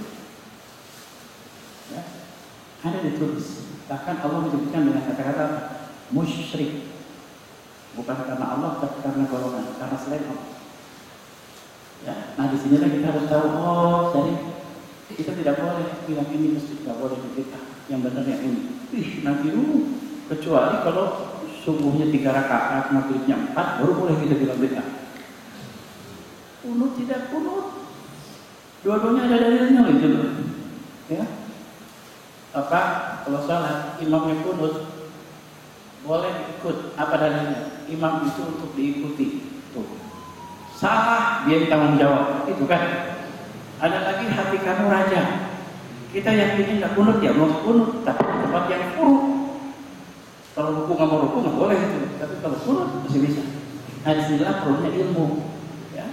Ya, ada ditulis. Bahkan Allah menyebutkan dengan kata-kata musyrik, bukan karena Allah, tapi karena golongan, karena selain Allah. Ya, nah disinilah kita harus tahu, oh, jadi kita tidak boleh bilang ini masjid, tidak boleh kita yang benar yang ini. Nanti dulu. Kecuali kalau subuhnya 3 rakaat, maghribnya 4, baru boleh kita bilang bid'ah. Kunut tidak kunut, dua-duanya ada dalilnya gitu loh. Ya, apa kalau salat imamnya kunut boleh ikut, apa dalilnya? Imam itu untuk diikuti. Tuh, salah dia tanggung jawab, itu kan. Ada lagi hati kamu raja. Kita yakinnya nggak kunut ya mau kunut, tapi tempat yang buruk. Kalau ruku nggak mau ruku nggak boleh itu, tapi kalau kunut masih bisa. Nah disinilah perlunya ilmu. Ya.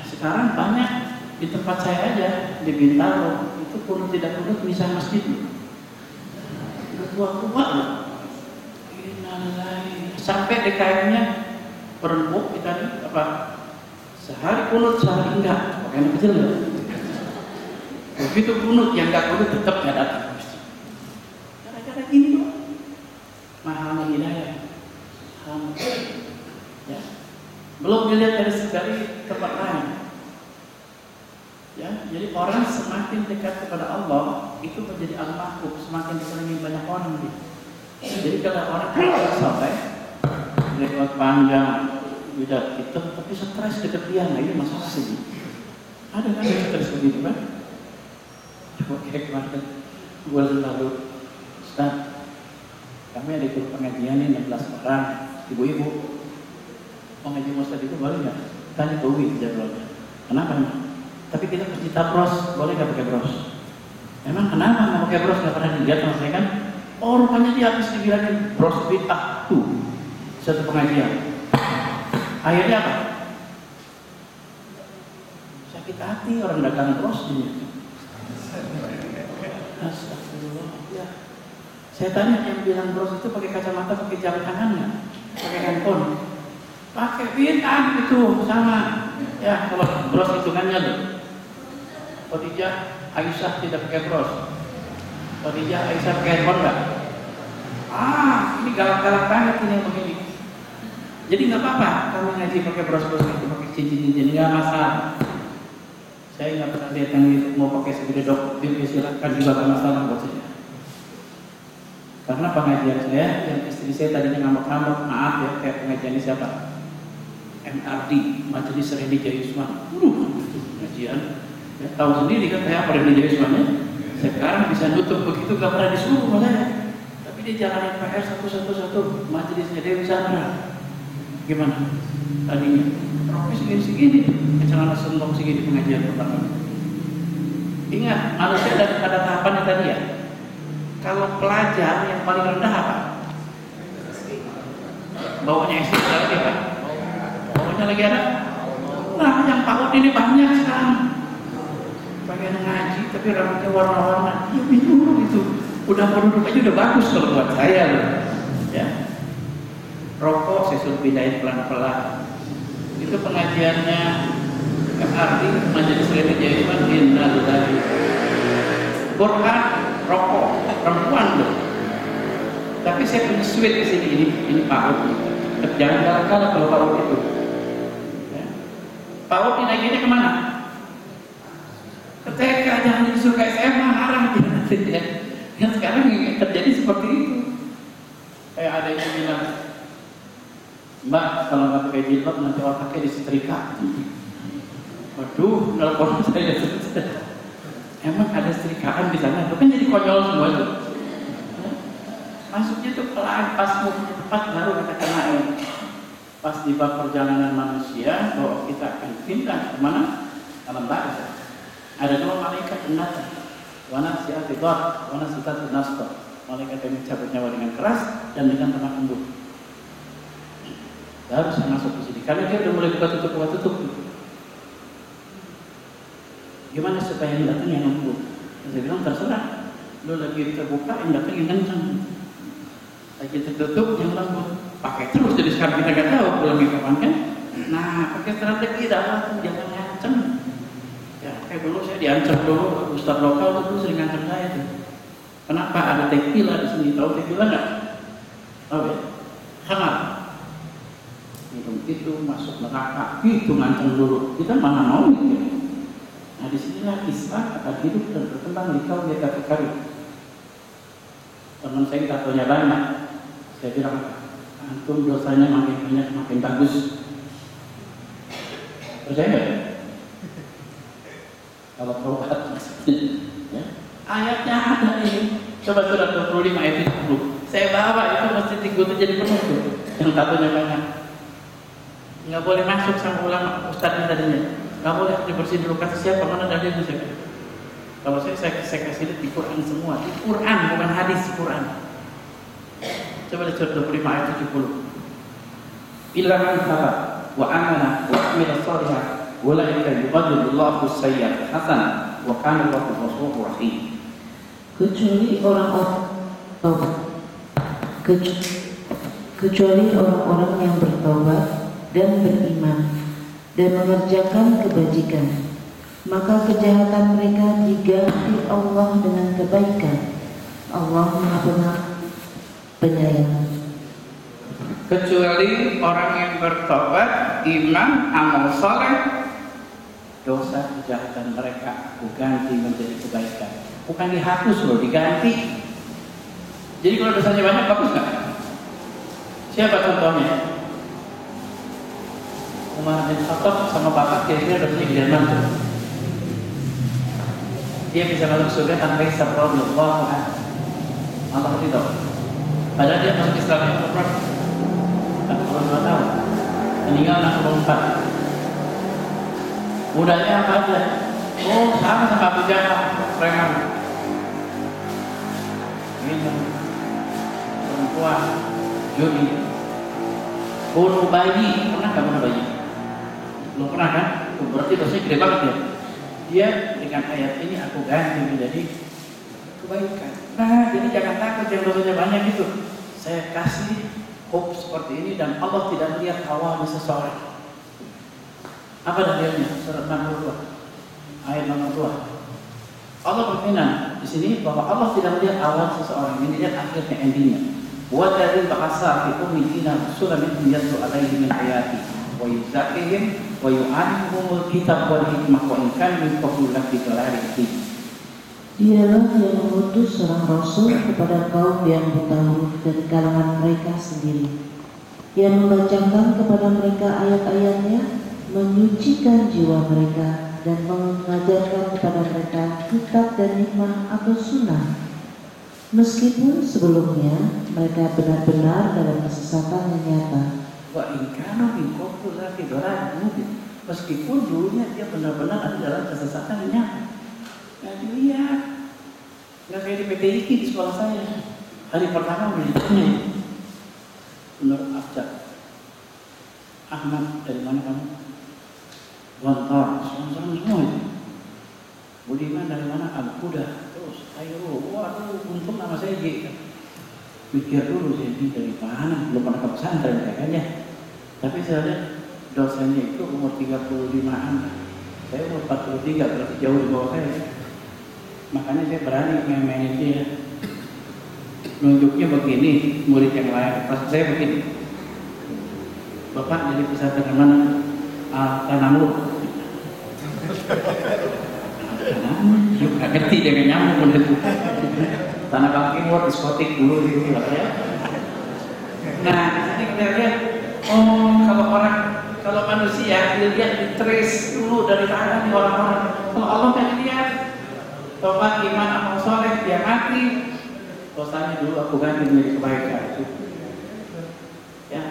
Sekarang banyak di tempat saya aja di Bintaro itu kunut tidak kunut bisa masjid. Tua-tua loh. Sampai DKM-nya perembuk kita nih apa? Sehari kunut sehari enggak, pakai anak kecil ya. Begitu kunut yang enggak kunut tetap nggak datang. Gara-gara gini loh. Mahalnya hidayah. Ya. Belum dilihat dari tempat lain. Ya, jadi orang semakin dekat kepada Allah itu menjadi al-mahbub, semakin disenangi banyak orang dia. Jadi kalau orang sampai lewat panjang tidak hitam tapi stres dekat dia, nah ini masalah sih. Ada kan yang stres begitu kan? Kayak kemarin bulan lalu, Ustaz, kami ada ikut pengajian nih 16 orang, ibu-ibu. Pengajian Ustaz itu boleh nggak? Tanya ke Uwi jadwalnya. Kenapa nih? Tapi kita mesti bros, boleh nggak pakai bros? Emang kenapa nggak pakai bros? Nggak pernah dilihat sama saya kan? Oh rupanya dia habis dibilangin bros bid'ah tuh satu pengajian. Akhirnya apa? Sakit hati orang dagang bros ini. Astagfirullah. Ya. Saya tanya yang bilang bros itu pakai kacamata, pakai jam tangannya, pakai handphone, pakai bid'ah itu sama. Ya kalau bros hitungannya loh. Khadijah, Aisyah tidak pakai bros. Khadijah, Aisyah pakai handphone nggak? Ini galak-galak banget ini yang begini. Jadi nggak apa-apa kamu ngaji pakai bros-bros itu, pakai cincin-cincin, nggak masalah. Saya nggak pernah lihat yang itu mau pakai segede dok, silakan juga nggak masalah buat saya. Karena pengajian saya, yang istri saya tadinya ngambek-ngambek, maaf ya, kayak pengajiannya siapa? MRD, Majelis Randy Jayusman. Pengajian, ya, tahu sendiri kan kayak apa Randy Jayusmannya. Sekarang bisa nutup begitu, nggak pernah disuruh sama saya. Tapi dia jalanin PR satu-satu, majelisnya Dewi Sandra. Gimana? Tadinya roknya segini-segini, celana sembong segini pengajian pertama. Ingat, manusia pada tahapannya tadi ya. Kalau pelajar yang paling rendah apa? Bawahnya SD lagi apa? Bawahnya lagi ada? Nah, yang PAUD ini banyak sekarang. Pengen ngaji tapi rambutnya warna-warna. Ya bingung itu. Udah penduduk aja udah bagus kalau buat saya loh. Ya. Rokok saya suruh pindahin pelan-pelan. Itu pengajiannya MRT Majelis Randy Jayusman innalillahi. Quran, rokok, perempuan loh. Tapi saya punya sweet di sini, ini PAUD. Jangan galak-galak kalau PAUD itu. Ya. PAUD dinaikinnya kemana? Ke TK, jangan disuruh ke SMA, haram ya. Yang sekarang terjadi seperti itu. Kayak ada yang bilang, Mbak, kalau nggak pakai jilbab nanti otaknya disetrika. Waduh, nelpon saya. Emang ada setrikaan di sana? Itu kan jadi konyol semua itu. Masuknya tuh pelan, pas mau tepat baru kita kenain. Pas di bab perjalanan manusia, bahwa kita akan pindah kemana? Alam barzakh. Ada dua malaikat yang datang. Wana si'ati dhar, wana si'ati nasr. Malaikat yang mencabut nyawa dengan keras dan dengan lemah lembut. Harus masuk ke sini. Karena dia udah mulai buka tutup. Gimana supaya yang datang yang lembut? Saya bilang terserah. Lo lagi terbuka, yang datang yang kencang. Lagi tertutup, yang lembut. Pakai terus, jadi sekarang kita nggak tahu pulangnya kapan kan? Nah, pakai strategi dakwah, jangan ngancem. Ya, kayak dulu saya diancam dulu, Ustaz lokal dulu sering ngancam saya tuh. Kenapa ada tequila di sini? Tahu tequila nggak? Tahu ya? Hangat. Minum itu masuk neraka, itu ngancam dulu. Kita mana mau gitu? Nah disinilah Islam akan hidup dan berkembang di kaum yang kafir. Teman saya tatonya banyak. Saya bilang, antum dosanya makin banyak makin bagus. Percaya nggak? Kalau taubat maksudnya, ya. Ayatnya ada ini. Coba surat 25 ayat 10. Saya bawa itu masjid tinggal itu jadi penuh tuh. Yang tatonya banyak. Nggak boleh masuk sama ulama ustadz tadinya. Nggak boleh dibersihin dulu, kata siapa, mana dari itu saya. Kalau saya kasih lihat di Quran semua, di Quran bukan hadis, Quran. Coba lihat surat 25 ayat 70. Illa man taba wa amana wa amila shalihan ulaika yubadilullahu sayyi'at hasanah wa kana Allahu ghafurur rahim. Kecuali orang-orang yang bertobat dan beriman dan mengerjakan kebajikan, maka kejahatan mereka diganti Allah dengan kebaikan. Allah Maha Penyayang. Kecuali orang yang bertobat, iman, amal soleh, dosa kejahatan mereka aku ganti menjadi kebaikan. Bukan dihapus loh, diganti. Jadi kalau dosanya banyak, bagus nggak? Siapa contohnya? Umar bin Khattab sama bapak kira-kira dosanya gedean mana? dia bisa masuk surga tanpa hisab. Radhiyallahu anhu. Allah ridho. Padahal dia masuk Islamnya umur 42 tahun. Meninggal 64. Mudahnya apa aja? Oh, sama Abu Jahal, preman. Minum, perempuan, judi, bunuh bayi. Pernah nggak bunuh bayi? Belum pernah kan? Berarti dosanya gede banget ya. Dia dengan ayat ini aku ganti menjadi kebaikan. Nah, jadi jangan takut yang dosanya banyak itu. Saya kasih hope seperti ini dan Allah tidak melihat awalnya seseorang. Apa dalilnya? Surat 62 ayat 62. Allah berfirman di sini bahwa Allah tidak melihat awal seseorang, ini lihat akhirnya, endingnya. Wa tadil ba'asa fi ummina rasulan minhum yatlu alaihi min ayati wa yuzakkihim wa yu'allimuhumul kitab wal hikmah wa in kanu min qablu lafi dhalalin mubin. Dialah yang mengutus seorang rasul kepada kaum yang buta huruf dari kalangan mereka sendiri, yang membacakan kepada mereka ayat-ayatnya, menyucikan jiwa mereka, dan mengajarkan kepada mereka kitab dan hikmah atau sunnah, meskipun sebelumnya mereka benar-benar dalam kesesatan yang nyata. Wa in kanu min qablu lafi dhalalin mubin. Meskipun dulunya dia benar-benar ada dalam kesesatan yang nyata. Nggak dilihat, nggak kayak di PTIK di sekolah saya. Hari pertama ditanya, menurut Abjad, Ahmad dari mana kamu? Gontor, semua itu. Budiman dari mana? Al-Huda. Terus, ayo, waduh, untung nama saya G. Mikir dulu, saya ini dari mana? Belum pernah ke pesantren kayaknya. Tapi saya lihat dosennya itu umur 35-an. Saya umur 43, berarti jauh di bawah saya. Makanya saya berani main-mainin dia. Nunjuknya begini, murid yang lain. Pas saya begini, Bapak jadi pesantren mana? Tanamur. Nggak ngerti dia nggak nyambung itu. Tanah Bang Timur, diskotik dulu gitu ya. Nah, di sini kita lihat, kalau manusia dilihat di trace dulu dari mana nih orang-orang. Kalau Allah nggak dilihat, tobat iman amal soleh dia mati, dosanya dulu aku ganti menjadi kebaikan. Ya.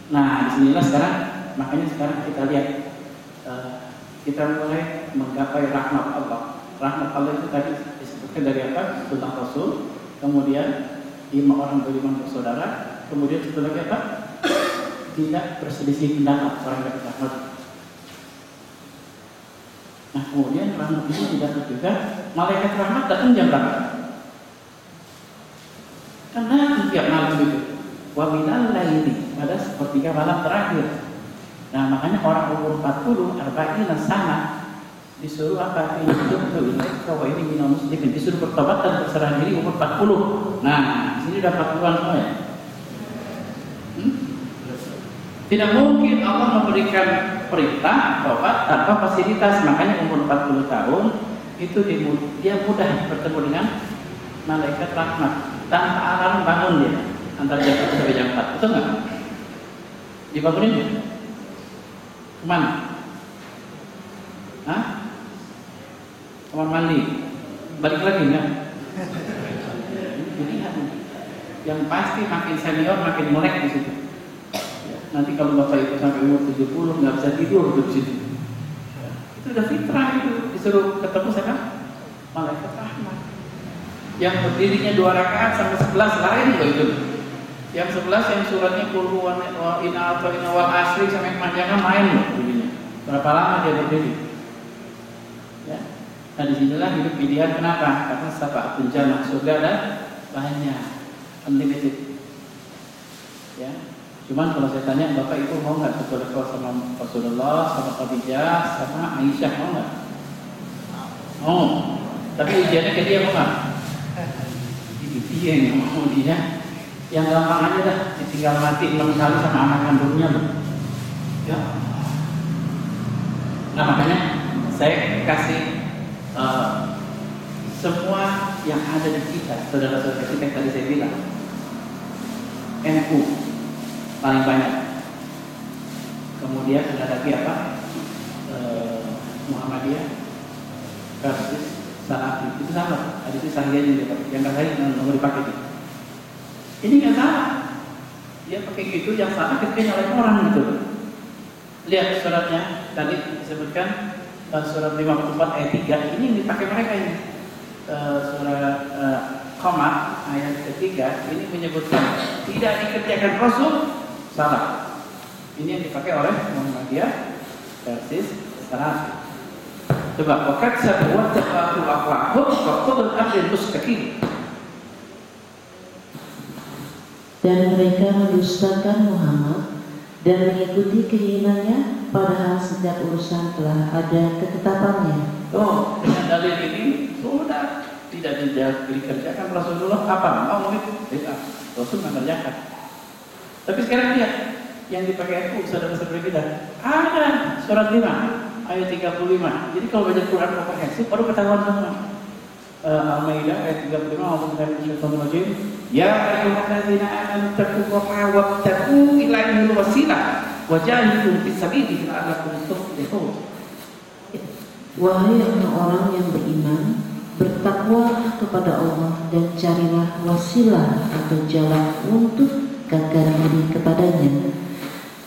Nah, disinilah sekarang, makanya sekarang kita lihat kita mulai menggapai rahmat Allah. Rahmat Allah itu tadi disebutkan dari apa? Tentang Rasul, kemudian 5 orang beriman bersaudara, kemudian itu lagi apa? Tidak berselisih pendapat orang yang rahmat. Nah, kemudian rahmat itu tidak juga malaikat rahmat datang jam berapa? Karena tiap malam itu wa minal laili, pada sepertiga malam terakhir. Nah, makanya orang umur 40, arba'in sana disuruh apa? Ini kalau ini minum muslimin, disuruh bertobat dan berserah diri umur 40. Nah, di sini udah 40-an semua ya. Tidak mungkin Allah memberikan perintah tobat tanpa fasilitas. Makanya umur 40 tahun itu dia mudah bertemu dengan malaikat rahmat. Tanpa alarm bangun dia antara jam 1 sampai jam 4. Betul nggak? Dibangunin ya? Kemana? Hah? Kamar mandi? Balik lagi nggak? Jadi yang pasti makin senior makin melek di situ. Nanti kalau bapak itu sampai umur 70 nggak bisa tidur di situ. Itu udah fitrah itu, disuruh ketemu sama malaikat rahmat. Yang berdirinya 2 rakaat sampai 11 lain loh itu. Yang 11 yang suratnya qul huwa inna wal asri sampai kepanjangan main loh berdirinya. Berapa lama dia berdiri? Ya. Nah, disinilah hidup pilihan. Kenapa? Karena sab'atun jannah, surga ada banyak, unlimited. Ya. Cuman kalau saya tanya, Bapak Ibu mau nggak berdoa sama Rasulullah, sama Khadijah, sama Aisyah, mau nggak? Mau. Tapi ujiannya ke dia mau nggak? Dia yang mau dia. Yang gampang aja dah, tinggal mati 6 kali sama anak kandungnya loh. Ya. Nah, makanya saya kasih semua yang ada di kita, saudara-saudara kita yang tadi saya bilang, NU paling banyak. Kemudian ada lagi apa? Muhammadiyah, Persis, salafi. Itu sama. Ada itu sahihnya dia pakai. Yang nggak sahih yang mau dipakai. Ini nggak salah. Dia pakai gitu, yang salah ketika nyalain orang gitu. Lihat suratnya tadi disebutkan surat 54 ayat 3. Ini yang dipakai mereka ini. Surat Qamar ayat ketiga ini menyebutkan tidak dikerjakan Rasul, salah. Ini yang dipakai oleh Muhammadiyah versus Salafi. Coba wakat sabuat tafahu aqwahum wa qul amrul mustaqim. Dan mereka mendustakan Muhammad dan mengikuti keinginannya, padahal setiap urusan telah ada ketetapannya. Oh, dengan dalil ini sudah tidak dikerjakan Rasulullah apa? Oh, mungkin tidak. Rasul mengerjakan. Tapi sekarang lihat yang dipakai NU saudara-saudara kita. Ada surat 5 ayat 35. Jadi kalau baca Quran komprehensif baru ketahuan semua. Al-Maidah ayat 35 Al-Mu'min Ya ayyuhallazina amanu taqullaha wattaqu ilaihi wasilah wajahidu fisabilihi la'allakum tuflihun. Wahai orang-orang yang beriman, bertakwalah kepada Allah dan carilah wasilah atau jalan untuk gagal diri kepadanya,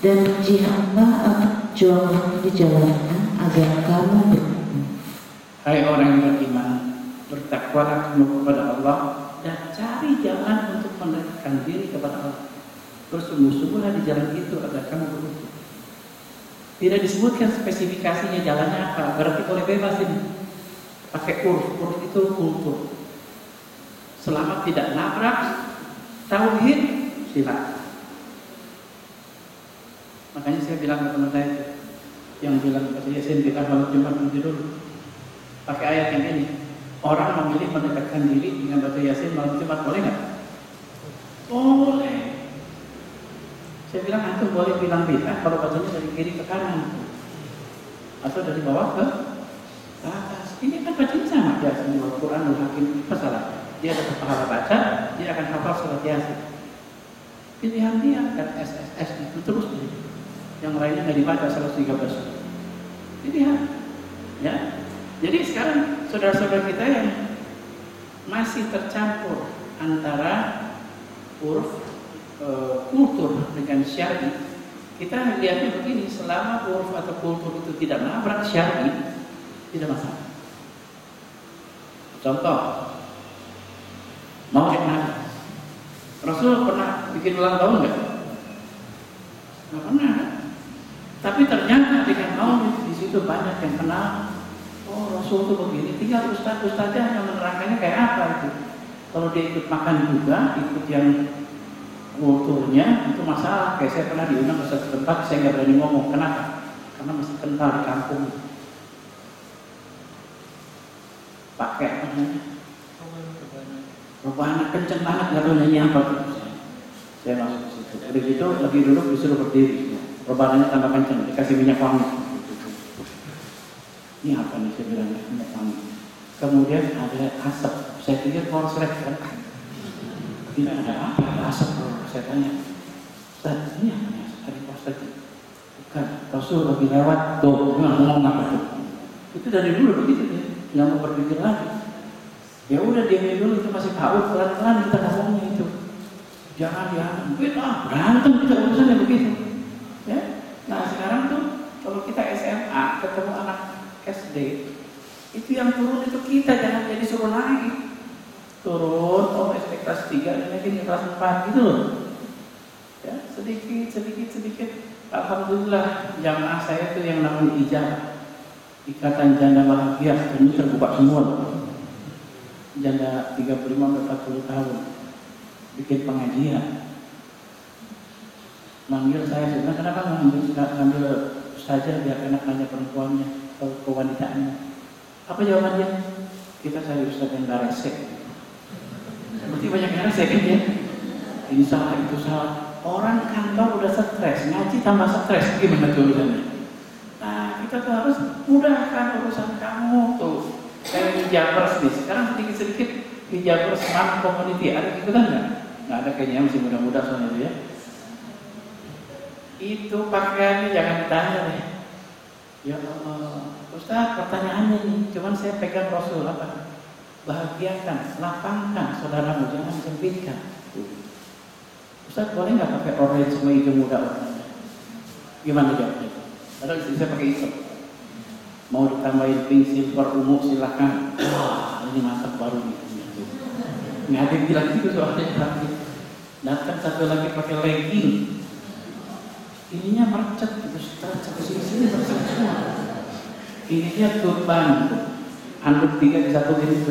dan jihadlah atau juanglah di jalannya agar kamu beruntung. Hai orang yang beriman, bertakwalah kepada Allah dan cari jalan untuk mendekatkan diri kepada Allah. Bersungguh-sungguhlah di jalan itu agar kamu beruntung. Tidak disebutkan spesifikasinya jalannya apa, berarti boleh bebas ini. Pakai uruf itu kultur. Selama tidak nabrak tauhid, silakan. Makanya saya bilang ke teman saya yang bilang kepada Yasin kita malam Jumat nanti dulu. Pakai ayat yang ini. Orang memilih mendekatkan diri dengan baca Yasin malam Jumat, boleh nggak? Boleh. Saya bilang antum boleh bilang bid'ah kalau bacanya dari kiri ke kanan atau dari bawah ke atas. Ini kan bacanya sama Yasin di Al-Quran Al-Hakim masalah. Dia dapat pahala baca, dia akan hafal surat Yasin. Pilihan dia kan SSS itu terus dia. Yang lainnya nggak dibaca 113. Pilihan. Ya. Jadi sekarang saudara-saudara kita yang masih tercampur antara uruf kultur dengan syar'i, kita lihatnya begini, selama uruf atau kultur itu tidak menabrak syar'i, tidak masalah. Contoh, Maulid Nabi. Rasul pernah bikin ulang tahun nggak? Nggak pernah. Tapi ternyata dengan Maulid di situ banyak yang kenal. Oh, Rasul itu begini. Tinggal ustaz-ustaznya yang menerangkannya kayak apa itu. Kalau dia ikut makan juga, ikut yang kulturnya itu masalah. Kayak saya pernah diundang ke satu tempat, saya nggak berani ngomong. Kenapa? Karena masih kental di kampung. Pakai apa namanya? Rebana kenceng banget, nggak tahu nyanyi apa. Saya masuk ke situ. Dari situ lagi duduk disuruh berdiri. Rebananya tambah kenceng, dikasih minyak wangi. Ini apa nih saya bilang minyak wangi. Kemudian ada asap. Saya pikir korslet kan. Tidak ada apa, ada asap. Saya tanya, Ustaz, ini apa nih asap tadi korslet? Bukan, Rasul lagi lewat. Tuh, ngomong apa tuh? Itu dari dulu begitu ya. Nggak mau berpikir lagi. Ya udah diamin dulu, itu masih paut, pelan-pelan kita ngomongnya itu. Jangan berantem kita urusannya begitu. Ya. Nah sekarang tuh kalau kita SMA ketemu anak SD, itu yang turun itu kita, jangan jadi suruh naik. Turun, oh SD kelas 3 dan lagi kelas 4 gitu loh. Ya, sedikit. Alhamdulillah jamaah saya tuh yang namanya ijazah, Ikatan Janda Bahagia, ini terbuka semua. Janda 35-40 tahun bikin pengajian. Manggil saya, kenapa ngambil saja biar enak nanya perempuannya atau kewanitaannya. Apa jawabannya? Kita cari ustaz yang gak resek. Berarti banyak yang resek kan ya? Ini salah, itu salah. Orang kantor udah stres, ngaji tambah stres, gimana tuh urusannya? Nah, kita tuh harus mudahkan urusan kamu tuh. Kayak di Japers nih, sekarang sedikit-sedikit di Japers Smart Community, ada ikutan nggak? Nggak ada kayaknya, masih muda-muda soalnya itu ya. Itu pakaiannya jangan ditanya deh. Ya Allah, Ustaz, pertanyaannya nih, cuman saya pegang Rasul apa? Bahagiakan, lapangkan saudaramu, jangan sempitkan. Ustaz, boleh nggak pakai orange sama hijau muda warnanya? Gimana jawabnya? Padahal istri saya pakai hitam. Mau ditambahin pink, silver, ungu silakan. Wah, ini mantap baru nih. Nggak ada yang bilang gitu soalnya. Datang satu lagi pakai legging. Ininya mercet, terus ke sini mercet semua. Ini dia turban, handuk 3 disatuin itu.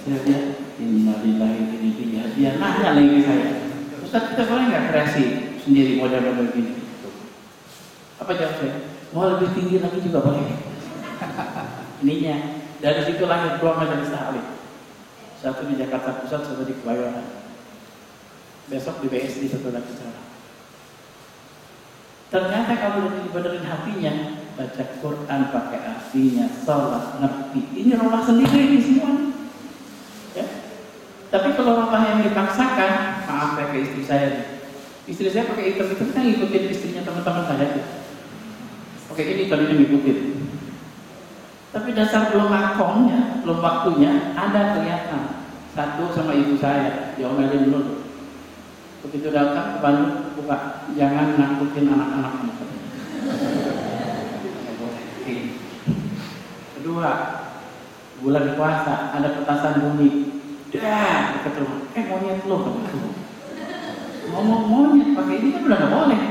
Saya lihat, innalillahi wa dia nanya lagi saya, Ustaz, kita boleh nggak kreasi sendiri model-model gini? Apa jawab saya? Mau lebih tinggi lagi juga boleh. Ininya, dari situ lahir 2 majelis taklim. Satu di Jakarta Pusat, satu di Kebayoran. Besok di BSD satu lagi sana. Ternyata kalau dibenerin hatinya, baca Quran pakai artinya, sholat, ngerti. Ini rumah sendiri ini semua. Ya. Tapi kalau rumah yang dipaksakan, maaf ya ke istri saya. Istri saya pakai hitam itu kan ngikutin istrinya teman-teman saya. Pakai ini tadinya ngikutin. Tapi dasar belum makomnya, belum waktunya, ada kelihatan. Satu sama ibu saya, diomelin dulu. Begitu datang ke Bandung, buka, jangan nakutin anak-anak. Kedua, bulan puasa ada petasan bunyi. Dah, dekat rumah. Monyet lo, ngomong monyet pakai ini kan udah nggak boleh.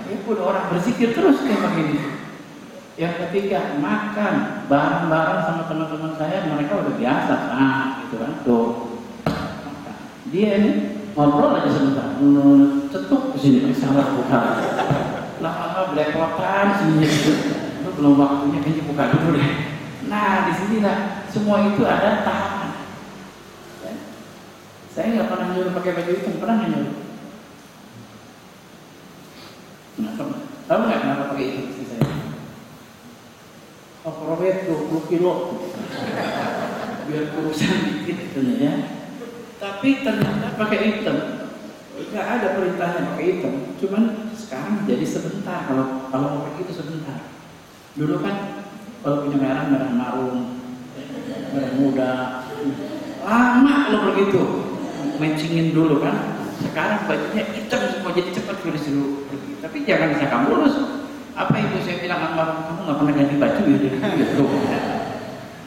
Ya udah orang berzikir terus kayak begini. Yang ketiga, makan bareng-bareng sama teman-teman saya, mereka udah biasa, gitu kan, tuh. Dia ini ngobrol aja sebentar, cetuk ke sini, salah buka. Lama-lama belepotan sini gitu. Itu belum waktunya, kayaknya buka dulu deh. Nah, di sinilah semua itu ada tahapan. Ya. Saya nggak pernah nyuruh pakai baju hitam, pernah nggak nyuruh? Kenapa? Tahu nggak kenapa pakai itu istri saya? Overweight 20 kilo, biar kurusan dikit katanya ya. Tapi ternyata pakai hitam, nggak ada perintahnya pakai hitam. Cuman sekarang jadi sebentar, kalau mau pakai itu sebentar. Dulu kan kalau punya merah marun, merah muda, lama kalau begitu, matchingin dulu kan. Sekarang bajunya hitam semua, jadi cepat disuruh pergi. Tapi jangan bisa kamu lurus. Apa itu saya bilang almarhum, kamu nggak pernah ganti baju ya dari gitu.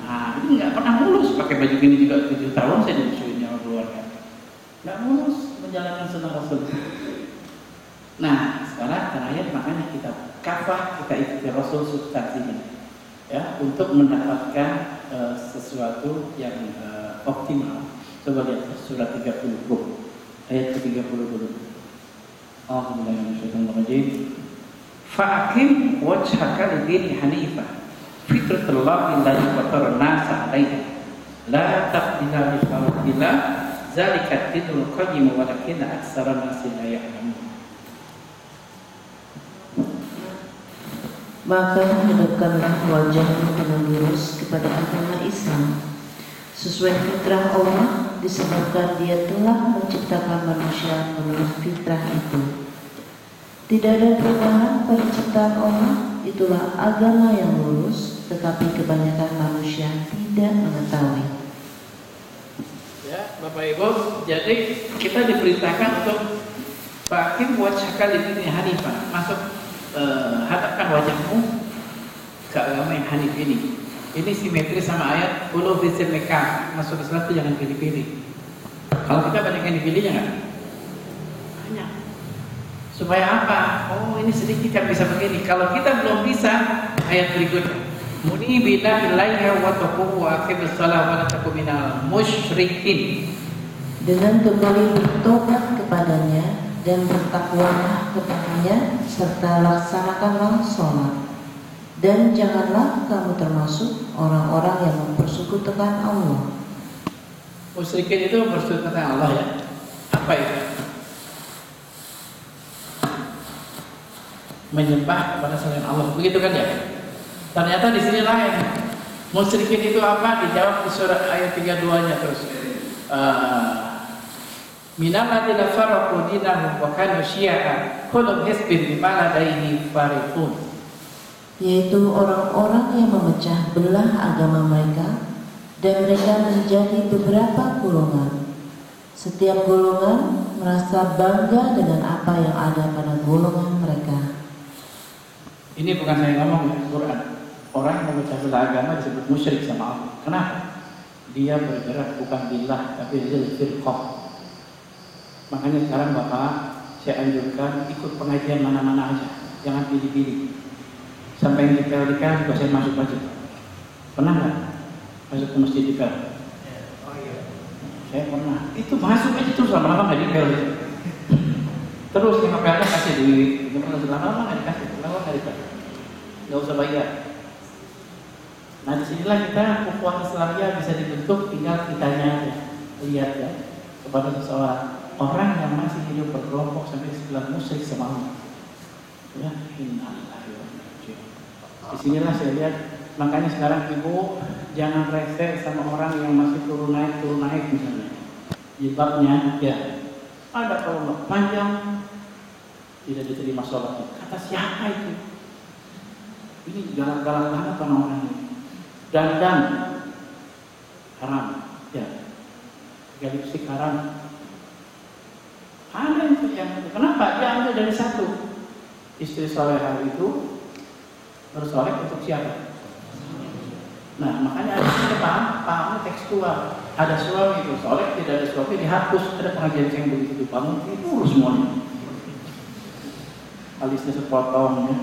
Nah, ini nggak pernah mulus pakai baju gini juga 7 tahun saya disuruh nyawa keluarga. Nggak mulus menjalankan sunnah Rasul. Nah, sekarang terakhir makanya kita kafah, kita ikuti Rasul substansinya, ya, untuk mendapatkan sesuatu yang optimal. Coba lihat surat 30 ayat ke-30 dulu. Alhamdulillahirrahmanirrahim. Fa'akim wajhaka lidini hanifah fitratullahi allati fatara an-nasa 'alaiha la tabdila li khalqillah zalika ad-dinul qayyim walakinna aktsaran nasi la ya'lamun. Maka hadapkanlah wajahmu dengan lurus kepada agama Islam sesuai fitrah Allah, disebabkan Dia telah menciptakan manusia menurut fitrah itu. Tidak ada perubahan pada ciptaan Allah, itulah agama yang lurus, tetapi kebanyakan manusia tidak mengetahui. Ya, Bapak Ibu, jadi kita diperintahkan untuk pakai wajhaka lidini hanifah, masuk hadapkan wajahmu ke agama yang hanif ini. Ini simetri sama ayat ulu fisil Mekah, masuk Islam itu jangan pilih-pilih. Kalau kita banyak yang dipilihnya nggak? Banyak. Supaya apa? Oh, ini sedikit yang bisa begini. Kalau kita belum bisa, ayat berikutnya. Munibina ilaiha wa taqumu wa aqimus shalah wa la takum minal musyrikin. Dengan kembali bertobat kepadanya dan bertakwalah kepadanya serta laksanakanlah sholat. Dan janganlah kamu termasuk orang-orang yang mempersekutukan Allah. Musyrikin itu mempersekutukan Allah ya. Apa itu? Menyembah kepada selain Allah, begitu kan ya? Ternyata di sini lain. Musyrikin itu apa? Dijawab di surat ayat 32-nya terus. Minal ladzina farraqu dinahum wa kanu syi'a kullu hizbin bima ladayhim farihun. yaitu orang-orang yang memecah belah agama mereka, dan mereka menjadi beberapa golongan. Setiap golongan merasa bangga dengan apa yang ada pada golongan mereka. Ini bukan saya ngomong ya, Quran. Orang yang memecah belah agama disebut musyrik sama Allah. Kenapa? Dia bergerak bukan billah, tapi dia firqah. Makanya sekarang Bapak, saya anjurkan ikut pengajian mana-mana aja, jangan pilih-pilih. Sampai yang dipel-dipel juga saya masuk aja. Pernah nggak masuk ke masjid dipel? Oh iya. Saya pernah. Itu masuk aja terus lama-lama nggak dipel. Terus yang ngepelnya kasih duit, lama-lama nggak dikasih, lama-lama nggak dikasih. Nggak usah bayar. Nah disinilah kita ukhuwah Islamiyah bisa dibentuk, tinggal kitanya aja lihat ya kepada seseorang. Orang yang masih hidup berkelompok sampai sebelah musyrik sama Allah. Ya, disinilah saya lihat. Makanya sekarang ibu jangan rese sama orang yang masih turun naik misalnya. Jilbabnya ya ada kalau panjang tidak diterima sholatnya. Kata siapa itu? Ini galak-galak banget orang-orang ini. Dandan haram ya. Lipstik haram. Ada yang kenapa? Dia ambil dari satu. Istri solehah itu bersoleh untuk siapa? Nah makanya ada pahamnya tekstual. Ada suami itu soleh, tidak ada suami dihapus. Ada pengajian yang begitu dibangun itu urus semuanya. Alisnya sepotong ya.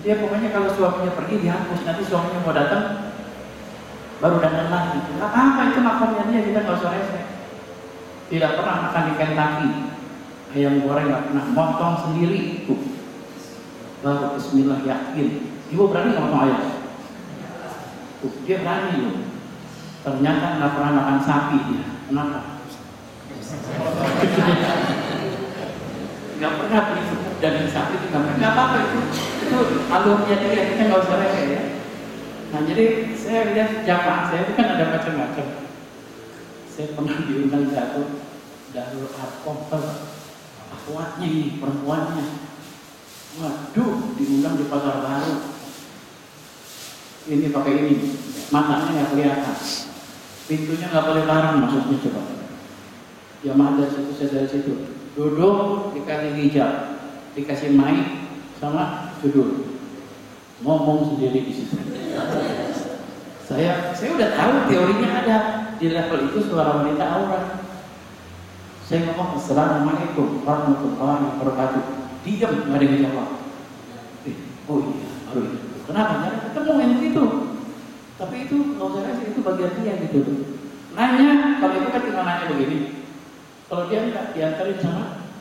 Dia pokoknya kalau suaminya pergi dihapus. Nanti suaminya mau datang baru datang lagi. Apa itu makamnya dia, kita nggak usah rese. Tidak pernah makan di Kentucky, ayam goreng nggak pernah, motong sendiri itu. Baru Bismillah yakin. Ibu berani nggak motong ayam? Dia berani loh. Ternyata nggak pernah makan sapi dia. Kenapa? Nggak pernah beli daging sapi itu nggak apa-apa itu. Itu alurnya dia, kita nggak usah rese ya. Nah jadi saya lihat jamaah saya itu kan ada macam-macam. Saya pernah diundang satu Darul Arqam, akhwatnya ini, perempuannya. Waduh, diundang di Pasar Baru. Ini pakai ini, matanya nggak kelihatan, pintunya nggak boleh larang masuknya coba. Jamaah dari situ, saya dari situ. Duduk dikasih hijab, dikasih mic sama judul. Ngomong sendiri di situ. Saya udah tahu teorinya ada. Di level itu suara wanita aurat. Saya ngomong Assalamualaikum warahmatullahi wabarakatuh. Diam, nggak ada yang jawab. Oh iya, baru itu. Kenapa? Nggak ada ketemu yang begitu. Tapi itu nggak usah kasih, itu bagian dia gitu. Nanya, kalau itu kan tinggal nanya begini. Kalau dia nggak diantarin sama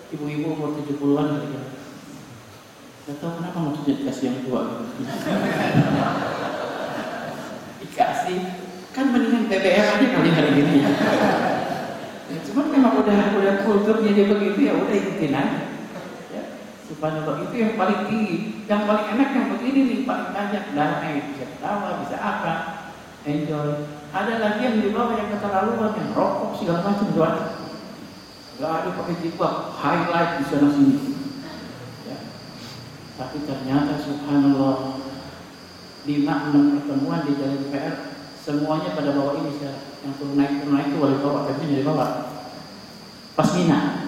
ibu-ibu umur 70-an gitu. Nggak tahu kenapa maksudnya dikasih yang tua gitu. Dikasih. Kan mendingan TBR aja kali hari ini ya. Cuma memang udah kulturnya dia begitu ya udah ikutin aja. Ya, subhanallah itu yang paling tinggi, yang paling enak yang begini nih paling banyak damai, bisa ketawa, bisa apa, enjoy. Ada lagi yang di bawah yang keterlaluan, yang rokok segala macam doang. Gak ada pakai jilbab, highlight di sana sini. Ya. Tapi ternyata subhanallah 5-6 pertemuan di Jalan PR semuanya pada bawah ini sekarang. Yang turun naik itu wali bawah, tapi dari bawah. Pas Mina,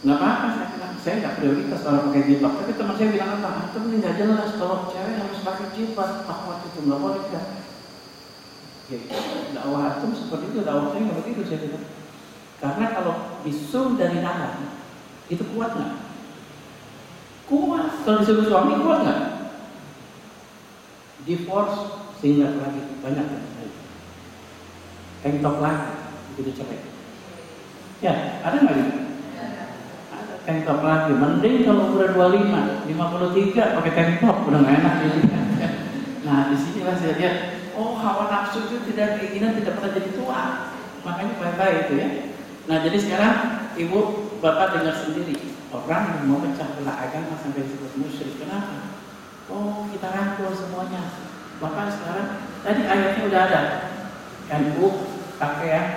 nggak apa-apa saya nggak prioritas orang pakai jilbab. Tapi teman saya bilang apa? Antum ini nggak jelas kalau cewek harus pakai jilbab. Waktu itu nggak boleh kan? Ya, dakwah antum seperti itu, dakwah saya nggak begitu saya bilang. Karena kalau disuruh dari dalam itu kuat nggak? Kuat. Kalau disuruh suami kuat nggak? Divorce sehingga lagi banyak tengtok lagi begitu cerai. Ya ada nggak ini? Ada tengtok lagi. Mending kalau udah 25, 53 pakai tengtok udah nggak enak ini. Nah disinilah saya lihat, oh hawa nafsu itu tidak keinginan tidak pernah jadi tua. Makanya baik-baik itu ya. Nah jadi sekarang ibu bapak dengar sendiri orang yang mau pecah belah agama sampai disebut musyrik. Kenapa? Oh kita rangkul semuanya. Bahkan sekarang tadi ayatnya udah ada. NU pakai yang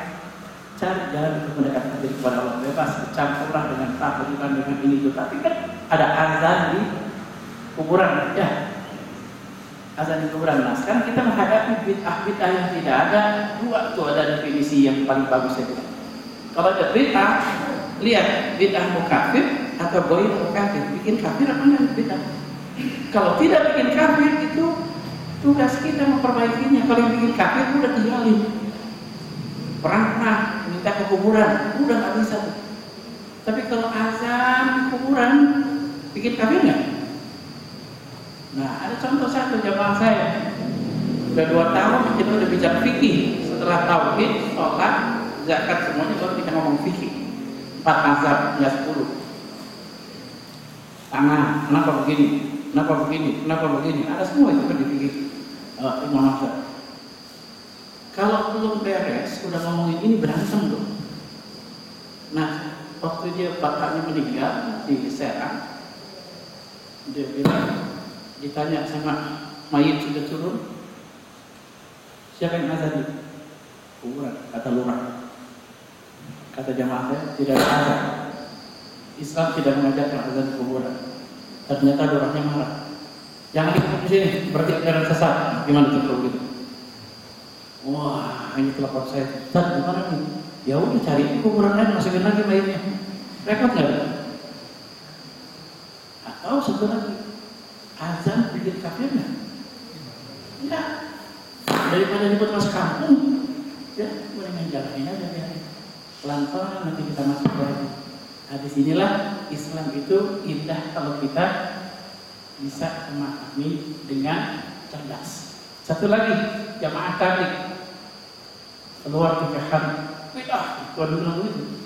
cari jalan untuk mendekatkan diri kepada Allah, bebas bercampurlah dengan tahlilan dengan ini itu. Tapi kan ada azan di kuburan, ya. Azan di kuburan. Nah, sekarang kita menghadapi bid'ah yang tidak ada. Dua itu ada definisi yang paling bagus saya bilang. Kalau ada bid'ah, lihat bid'ah mukafir atau goib mukafir, bikin kafir apa enggak bid'ah? Kalau tidak bikin kafir, itu tugas kita memperbaikinya. Kalau yang bikin kafir udah tinggalin. Perang minta ke kuburan, udah nggak bisa tuh. Tapi kalau azan di kuburan, bikin kafir nggak? Nah, ada contoh satu jamaah saya, udah 2 tahun kita udah bicara fikih. Setelah tauhid, sholat, zakat semuanya baru kita ngomong fikih. 4 mazhab, nggak 10. Tangan, kenapa begini? Kenapa begini? Kenapa begini? Ada semua itu kan di fikih. Imam mazhab. Kalau belum beres, udah ngomongin ini berantem loh. Nah, waktu dia bapaknya meninggal di Serang, dia bilang, ditanya sama mayit sudah turun, siapa yang azan? Kuburan, kata lurah. Kata jamaah saya, tidak ada azan. Islam tidak mengajarkan azan di kuburan. Ternyata lurahnya marah. Jangan ikut di sini, berarti ajaran sesat. Gimana tuh kalau gitu? Wah, ini telepon saya. Ustaz, gimana nih? Ya udah cari di kuburan lain, masukin lagi mayitnya. Repot nggak? Atau satu lagi, azan bikin kafir nggak? Enggak. Daripada dibuat masuk kampung, ya mendingan jalanin aja ya. Pelan-pelan nanti kita masuk lagi. Nah, disinilah Islam itu indah kalau kita bisa memahami dengan cerdas. Satu lagi, jamaah tabligh keluar 3 hari, bid'ah, itu ada bilang begitu.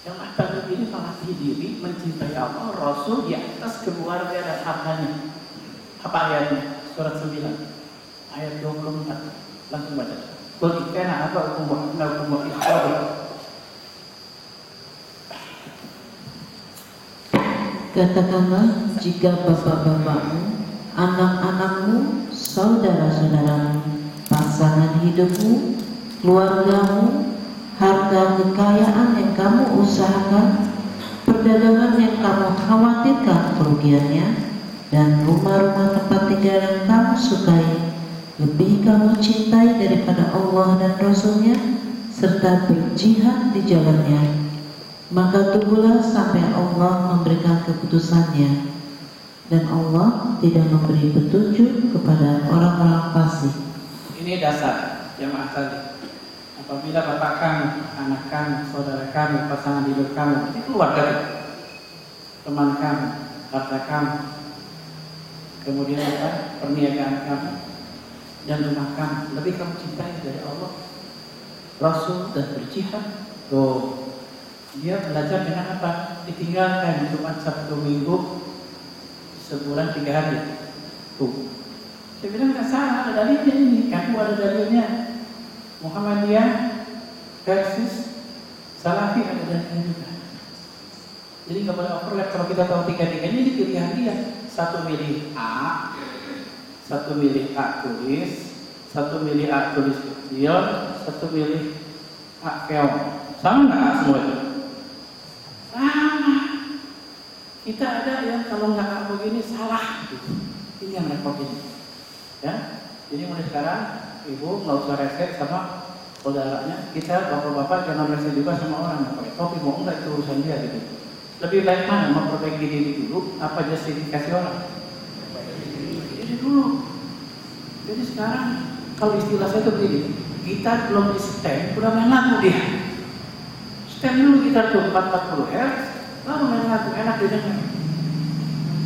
Jamaah tabligh ini melatih diri mencintai Allah, Rasul di atas keluarga dan hartanya. Apa ayatnya? Surat 9 ayat 24. Langsung baca. Qul kana aba'ukum wa abna'ukum wa ikhwanukum. Katakanlah, jika bapak-bapakmu, anak-anakmu, saudara-saudaramu, pasangan hidupmu, keluargamu, harta kekayaan yang kamu usahakan, perdagangan yang kamu khawatirkan kerugiannya, dan rumah-rumah tempat tinggal yang kamu sukai, lebih kamu cintai daripada Allah dan Rasul-Nya, serta berjihad di jalannya, maka tunggulah sampai Allah memberikan keputusannya, dan Allah tidak memberi petunjuk kepada orang-orang fasik. Ini dasar jamaah tadi. Apabila bapak kami, anak kami, saudara kami, pasangan hidup kami, itu keluarga, teman kami, harta kami, kemudian apa? Perniagaan kami dan rumah kami, lebih kamu cintai dari Allah, Rasul, dan berjihad. Tuh, dia belajar dengan apa? Ditinggalkan Jumat, Sabtu, Minggu, sebulan 3 hari. Tuh, saya bilang nggak salah, ada dalilnya ini. Kamu ada dalilnya. Muhammadiyah versus Salafi ada dalilnya juga. Jadi nggak boleh overlap. Kalau kita tahu 3-3 ini pilihan dia. Satu milih A, satu milih A tulis, satu milih A tulis kecil, satu milih A keong. Sama nggak semua itu? Sama. Kita ada yang kalau nggak begini salah. Ini yang repot ini. Ya, jadi mulai sekarang ibu nggak usah resek sama saudaranya. Kita bapak-bapak jangan resek juga sama orang yang pakai topi. Mau enggak itu urusan dia gitu. Lebih baik mana memperbaiki diri dulu, apa justifikasi orang? Jadi dulu. Jadi sekarang kalau istilah saya itu begini, gitar belum di stem, udah main lagu dia. Stem dulu gitar tuh 440 Hz, lalu main lagu enak didengar.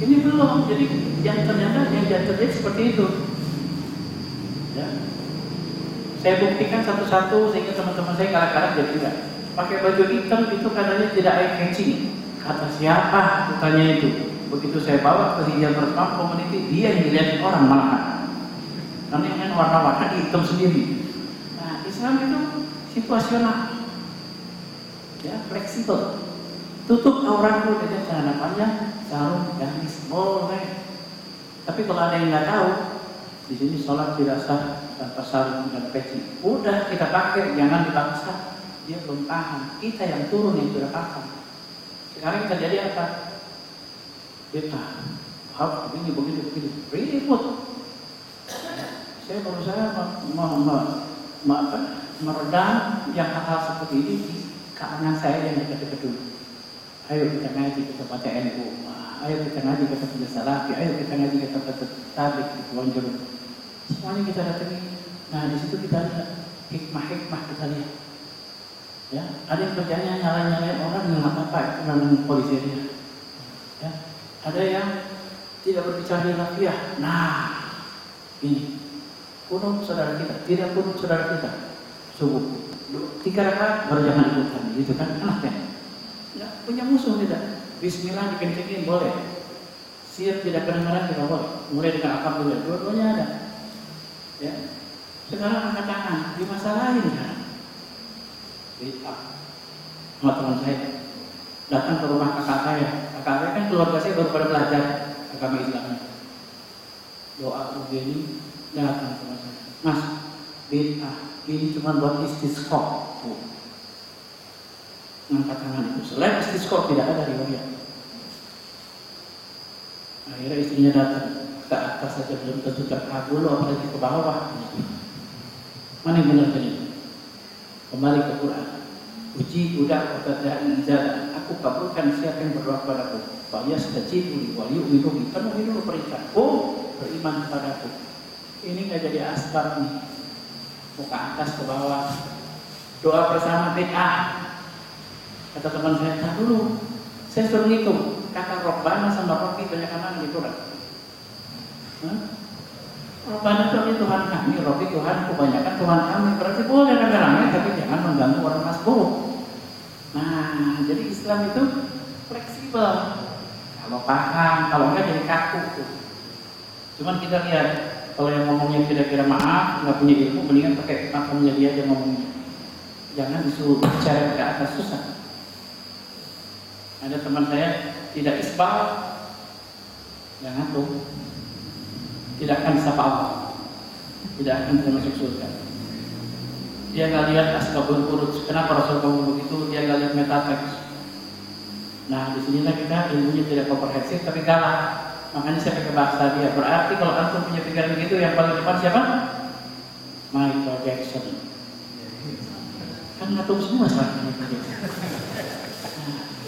Ini belum, jadi yang ternyata yang terjadi seperti itu. Ya. Saya buktikan satu-satu sehingga teman-teman saya kadang-kadang jadi enggak pakai baju hitam itu katanya tidak eye catching. Kata siapa? Tanya itu. Begitu saya bawa ke hijab bersama community, dia yang dilihat orang malahan. Karena yang warna-warna hitam sendiri. Nah, Islam itu situasional, ya fleksibel. Tutup aurat dulu dengan celana panjang, sarung, gamis, boleh. Tapi kalau ada yang nggak tahu, di sini sholat tidak sah tanpa sarung dan peci. Udah kita pakai, jangan dipaksa. dia belum paham. Kita yang turun yang sudah paham. Sekarang terjadi apa? Kita harus begini. Ribut. Saya berusaha meredam yang hal-hal seperti ini di kalangan saya yang dekat-dekat dulu. Ayo kita ngaji, kita baca NU. Ayo kita ngaji, kita baca Salafi. Ayo kita ngaji, kita baca Tabik, kita wajar. Semuanya kita datangi. Nah di situ kita lihat hikmah kita lihat. Ya, ada yang kerjanya nyalain orang yang apa itu namanya polisi dia. Ya, ada yang tidak berbicara rafiah. Nah, ini kunut saudara kita, tidak kunut saudara kita. Subuh 3 rakaat baru jangan ikutkan, gitu kan? Anaknya nggak punya musuh kita. Bismillah dikencengin boleh. Siap tidak kedengaran juga boleh. Mulai dengan alhamdulillah, dua-duanya ada. Ya, sekarang angkat tangan di masalahin kan? Sama teman saya datang ke rumah kakak saya kan keluarga saya baru pada belajar agama Islam. Doa begini datang ke rumah saya, Mas, bid'ah ini cuma buat istisqa. Angkat tangan itu selain istisqa tidak ada riwayat. Akhirnya istrinya datang ke atas saja belum tentu terkabul, apalagi ke bawah. Mana yang benar tadi? Kembali ke Quran. Uji budak dari ijazah. Aku kabulkan siapa yang berdoa kepadaku. Fayastajibu wa yu'minu bi. Penuhi dulu perintah. Beriman kepadaku. Ini nggak jadi asbab nih. Muka atas ke bawah. Doa bersama bid'ah. Kata teman saya, tak dulu. Saya suruh ngitung. Kata Robbana sama Robbi banyak mana di Quran? Robbana itu Tuhan kami, Robbi Tuhan kebanyakan Tuhan kami. Berarti boleh rame-rame, tapi jangan mengganggu orang masbuk. Nah, jadi Islam itu fleksibel. Kalau paham, kalau enggak jadi kaku. Cuman kita lihat, kalau yang ngomongnya kira-kira maaf, nggak punya ilmu, mendingan pakai makamnya dia aja ngomongnya. Jangan disuruh bicara ke atas, susah. Ada teman saya tidak isbal, jangan tuh. Tidak akan disapa Allah, tidak akan bisa masuk surga. Dia nggak lihat asbabul wurud. Kenapa Rasul ngomong begitu? Dia nggak lihat metafeks. Nah, disinilah kita ilmunya tidak komprehensif tapi galak. Makanya saya pakai bahasa dia. Berarti kalau antum punya pikiran begitu, yang paling depan siapa? Michael Jackson. Kan ngatur semua sekarang. Nah,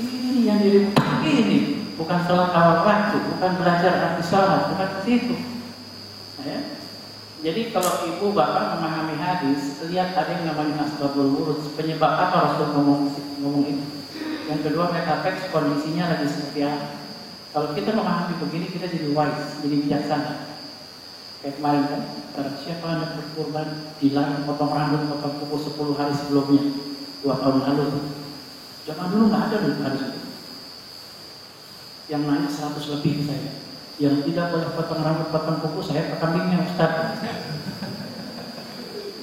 ini yang diributkan ini, bukan sholat awal waktu, bukan belajar arti sholat, bukan ke situ. Ya. Jadi kalau ibu bapak memahami hadis, lihat ada yang namanya asbabul wurud, penyebab apa Rasul ngomong itu. Yang kedua, metafeks kondisinya lagi seperti apa. Kalau kita memahami begini, kita jadi wise, jadi bijaksana. Kayak kemarin kan, siapa anak berkorban, dilarang potong rambut, potong kuku 10 hari sebelumnya, 2 tahun lalu. Zaman dulu nggak ada loh hadis itu. Yang nanya 100 lebih ke saya. Yang tidak boleh potong rambut, potong kuku, saya kambingnya Ustaz.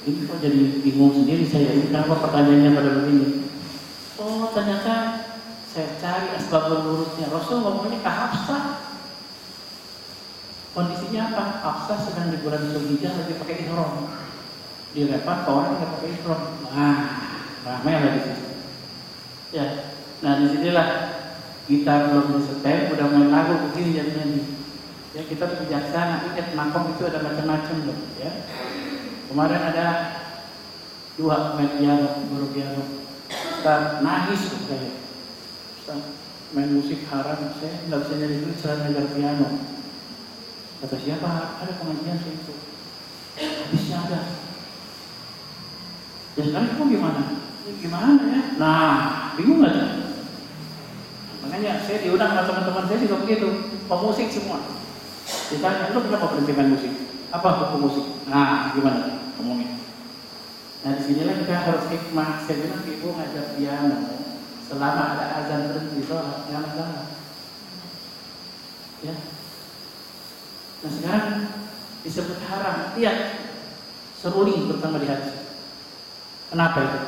Ini kok jadi bingung sendiri saya, ini kenapa pertanyaannya pada begini. Oh ternyata saya cari asbabul wurudnya. Rasul ngomongnya ke Hafsah. Kondisinya apa? Hafsah sedang di bulan Zulhijjah lagi pakai ihram. Dilempar ke orang yang pakai ihram. Nah, ramai lagi di situ. Ya, nah disinilah kita belum disetel, udah main lagu begini jadinya nih. Ya kita bijaksana, ingat makom itu ada macam-macam loh. Ya. Kemarin ada 2 main piano, guru piano. Ustaz nangis saya. Ustaz main musik haram, saya nggak bisa nyari duit, saya ngajar piano. Kata siapa? Ada pengajian itu. Habisnya ada. Ya sekarang kamu gimana? Ya, gimana ya? Nah, bingung nggak? Makanya saya diundang sama teman-teman saya juga begitu, pemusik semua. Ditanya, lu kenapa berhenti main musik? Apa hukum musik? Nah, gimana? Ngomongin. Nah, disinilah kita harus hikmah. Saya bilang ibu ngajar piano, selama ada azan berhenti sholat, jangan salah. Ya. Nah sekarang disebut haram. Lihat, seruling pertama di hadis. Kenapa itu?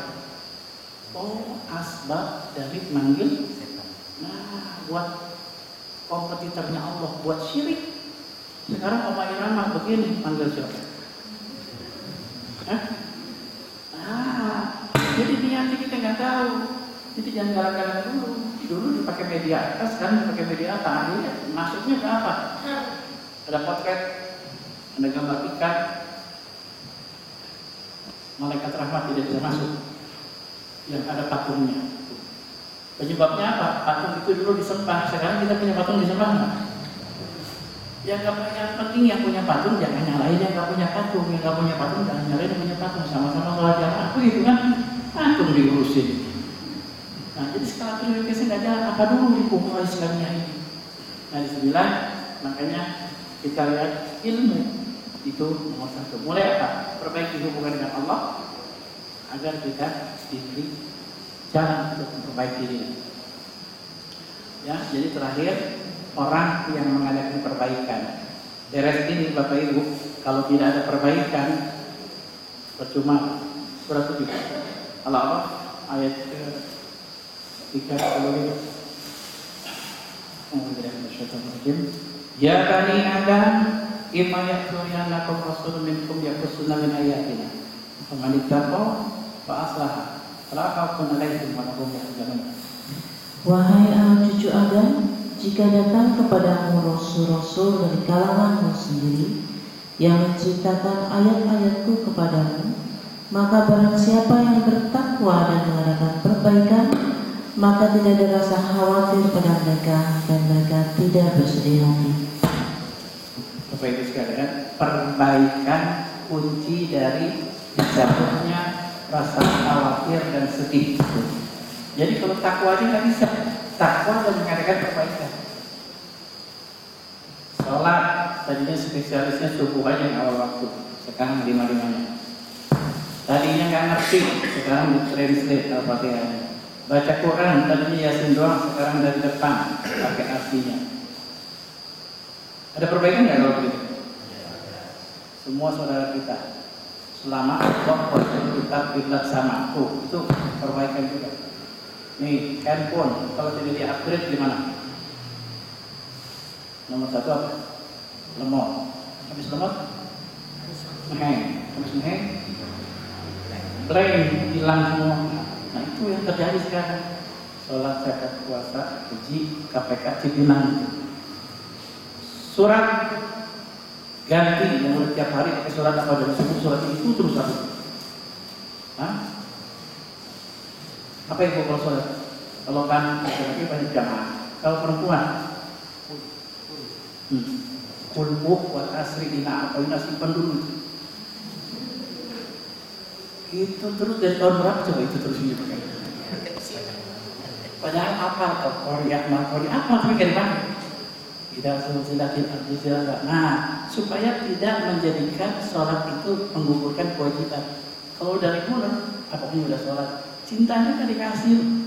Oh, asbab dari manggil setan. Nah, buat kompetitornya Allah, buat syirik. Sekarang Oma Irama begini, panggil siapa? Jadi niatnya kita nggak jangan galak-galak dulu. Dulu dipakai media atas, sekarang dipakai media atas. Akhirnya masuknya ke apa? Ada potret, ada gambar ikan, malaikat rahmat tidak bisa masuk. Yang ada patungnya. Penyebabnya apa? Patung itu dulu disembah. Sekarang kita punya patung disembah nggak? Yang penting yang punya patung jangan nyalain yang nggak punya patung. Yang nggak punya patung jangan nyalain yang punya patung. Sama-sama sholat jamaah gitu kan? Patung diurusin. Nah, jadi skala prioritasnya nggak jalan. Apa dulu dikumpulkan sekalinya ini? Nah, disinilah makanya kita lihat ilmu itu nomor satu. Mulai apa? Perbaiki hubungan dengan Allah agar kita diberi jalan untuk memperbaiki diri. Ya, jadi terakhir orang yang mengadakan perbaikan. Beres ini Bapak Ibu, kalau tidak ada perbaikan percuma. Surah 7 Allah ayat 3. Ya bani Adam, imma ya'turiyannakum rasulun minkum yaqussuna min ayatina. Faman ittaqa fa aslaha fala khawfun 'alaihim wa la hum yahzanun. Wahai anak cucu Adam, jika datang kepadamu rasul-rasul dari kalanganmu sendiri yang menceritakan ayat-ayatku kepadamu, maka barang siapa yang bertakwa dan mengadakan perbaikan, maka tidak ada rasa khawatir pada mereka dan mereka tidak bersedih hati. Bapak Ibu sekalian, perbaikan kunci dari dicabutnya rasa khawatir dan sedih. Jadi kalau takwa aja nggak bisa, takwa dan mengadakan perbaikan. Sholat tadinya spesialisnya subuh aja yang awal waktu, sekarang 5-5-nya. Tadinya nggak ngerti, sekarang ditranslate Al-Fatihahnya. Baca Quran tadinya Yasin doang, sekarang dari depan pakai artinya. Ada perbaikan nggak kalau begitu? Semua saudara kita selama Allah kita kiblat sama, itu perbaikan juga. Nih handphone kalau tidak di-upgrade gimana? Nomor 1 apa? Lemot. Habis lemot? Ngeheng. Habis ngeheng? Blank, hilang semua. Nah itu yang terjadi sekarang. Sholat, zakat, puasa, haji, KPK, Cipinang. Surat ganti yang mulai tiap hari pakai surat apa dari subuh surat itu terus apa? Hah? Apa itu kalau sholat? Kalau kan laki-laki banyak jamaah. Kalau perempuan, kulbuh wal asri ina atau simpan dulu. Itu terus dari tahun berapa coba itu terus dipakai? Padahal apa? Korea apa? Tapi dari mana? Tidak silsilatil ardi silsilah. Nah, supaya tidak menjadikan sholat itu menggugurkan kewajiban. Kalau dari mulai, apapun udah sholat, cintanya kan dikasih.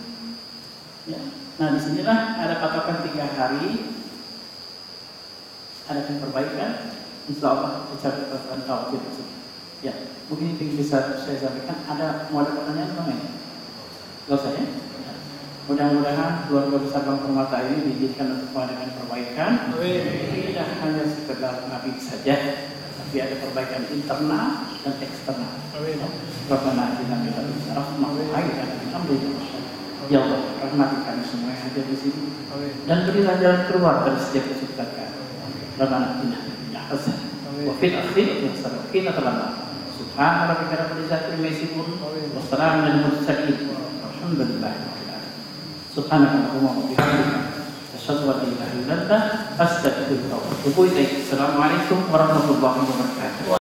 Ya. Nah, disinilah ada patokan 3 hari, ada perbaikan, insya Allah ucapan tauhid. Ya, mungkin ini bisa saya sampaikan. Mau ada pertanyaan bang? Gak usah ya. Mudah-mudahan keluarga besar Bang Permata ini diizinkan untuk mengadakan perbaikan. Tidak hanya sekedar nabi saja, tapi ada perbaikan internal dan eksternal. Rabbana atina fid dunya hasanah wa qina adzabannar. Ya Allah, rahmati kami semua yang ada di sini. Dan berilah jalan keluar dari setiap kesulitan. Rabbana atina fid dunya hasanah wa fil akhirati hasanah wa qina adzabannar. Subhana rabbika rabbil izzati amma yasifun wa salamun alal mursalin. Alhamdulillah. Subhanallahumma wa bihamdika asyhadu an la ilaha illa anta astaghfiruka wa atubu ilaik. Assalamualaikum warahmatullahi wabarakatuh.